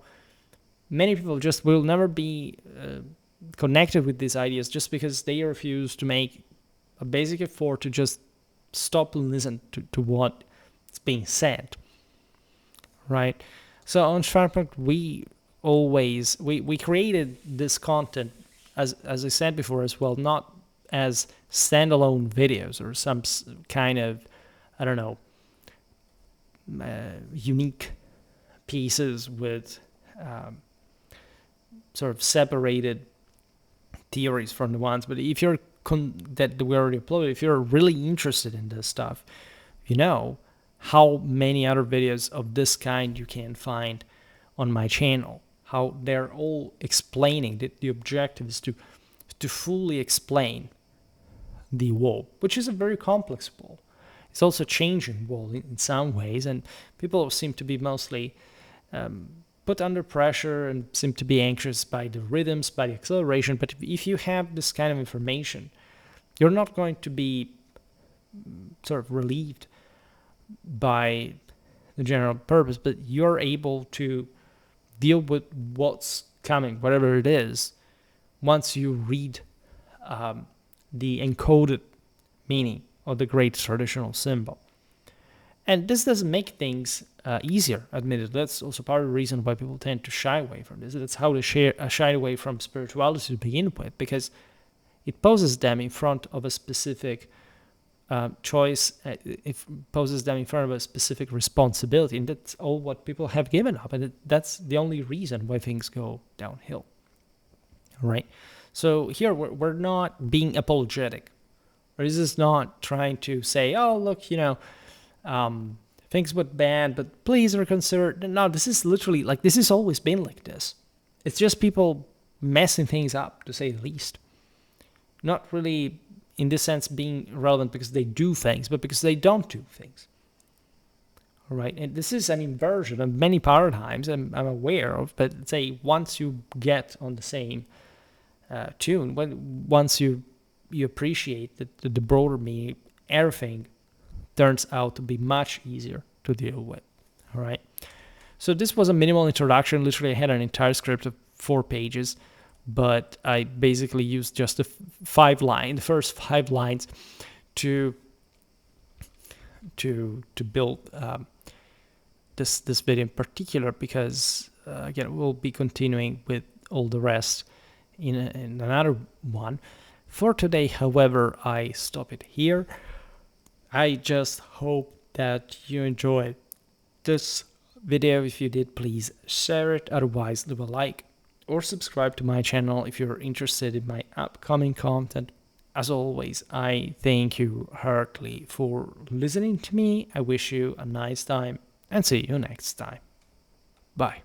Speaker 1: many people just will never be connected with these ideas just because they refuse to make a basic effort to just stop and listen to what is being said, right? So on Schwerpunkt, we created this content, as I said before as well, not as standalone videos or some kind of, I don't know, unique pieces with sort of separated theories from the ones. But if you're that we already uploaded, if you're really interested in this stuff, you know how many other videos of this kind you can find on my channel, how they're all explaining, the objective is to fully explain the wall, which is a very complex wall. It's also a changing wall in some ways, and people seem to be mostly put under pressure and seem to be anxious by the rhythms, by the acceleration. But if you have this kind of information, you're not going to be sort of relieved by the general purpose, but you're able to deal with what's coming, whatever it is, once you read the encoded meaning of the great traditional symbol. And this doesn't make things easier, admittedly. That's also part of the reason why people tend to shy away from this. That's how they shy away from spirituality to begin with, because it poses them in front of a specific choice. It poses them in front of a specific responsibility, and that's all what people have given up, and that's the only reason why things go downhill. Right? So here we're not being apologetic. Or this is not trying to say, oh, look, things went bad, but please reconsider. No, this is literally like, this has always been like this. It's just people messing things up, to say the least. Not really, in this sense, being relevant because they do things, but because they don't do things. All right, and this is an inversion of many paradigms I'm aware of, but say once you get on the same tune, once you appreciate the broader meaning, everything turns out to be much easier to deal with. All right. So this was a minimal introduction. Literally, I had an entire script of 4 pages, but I basically used just the first 5 lines to build this video in particular, because again, we'll be continuing with all the rest in another one. For today, however, I stop it here. I just hope that you enjoyed this video. If you did, please share it. Otherwise, leave a like or subscribe to my channel if you're interested in my upcoming content. As always, I thank you heartily for listening to me. I wish you a nice time and see you next time. Bye.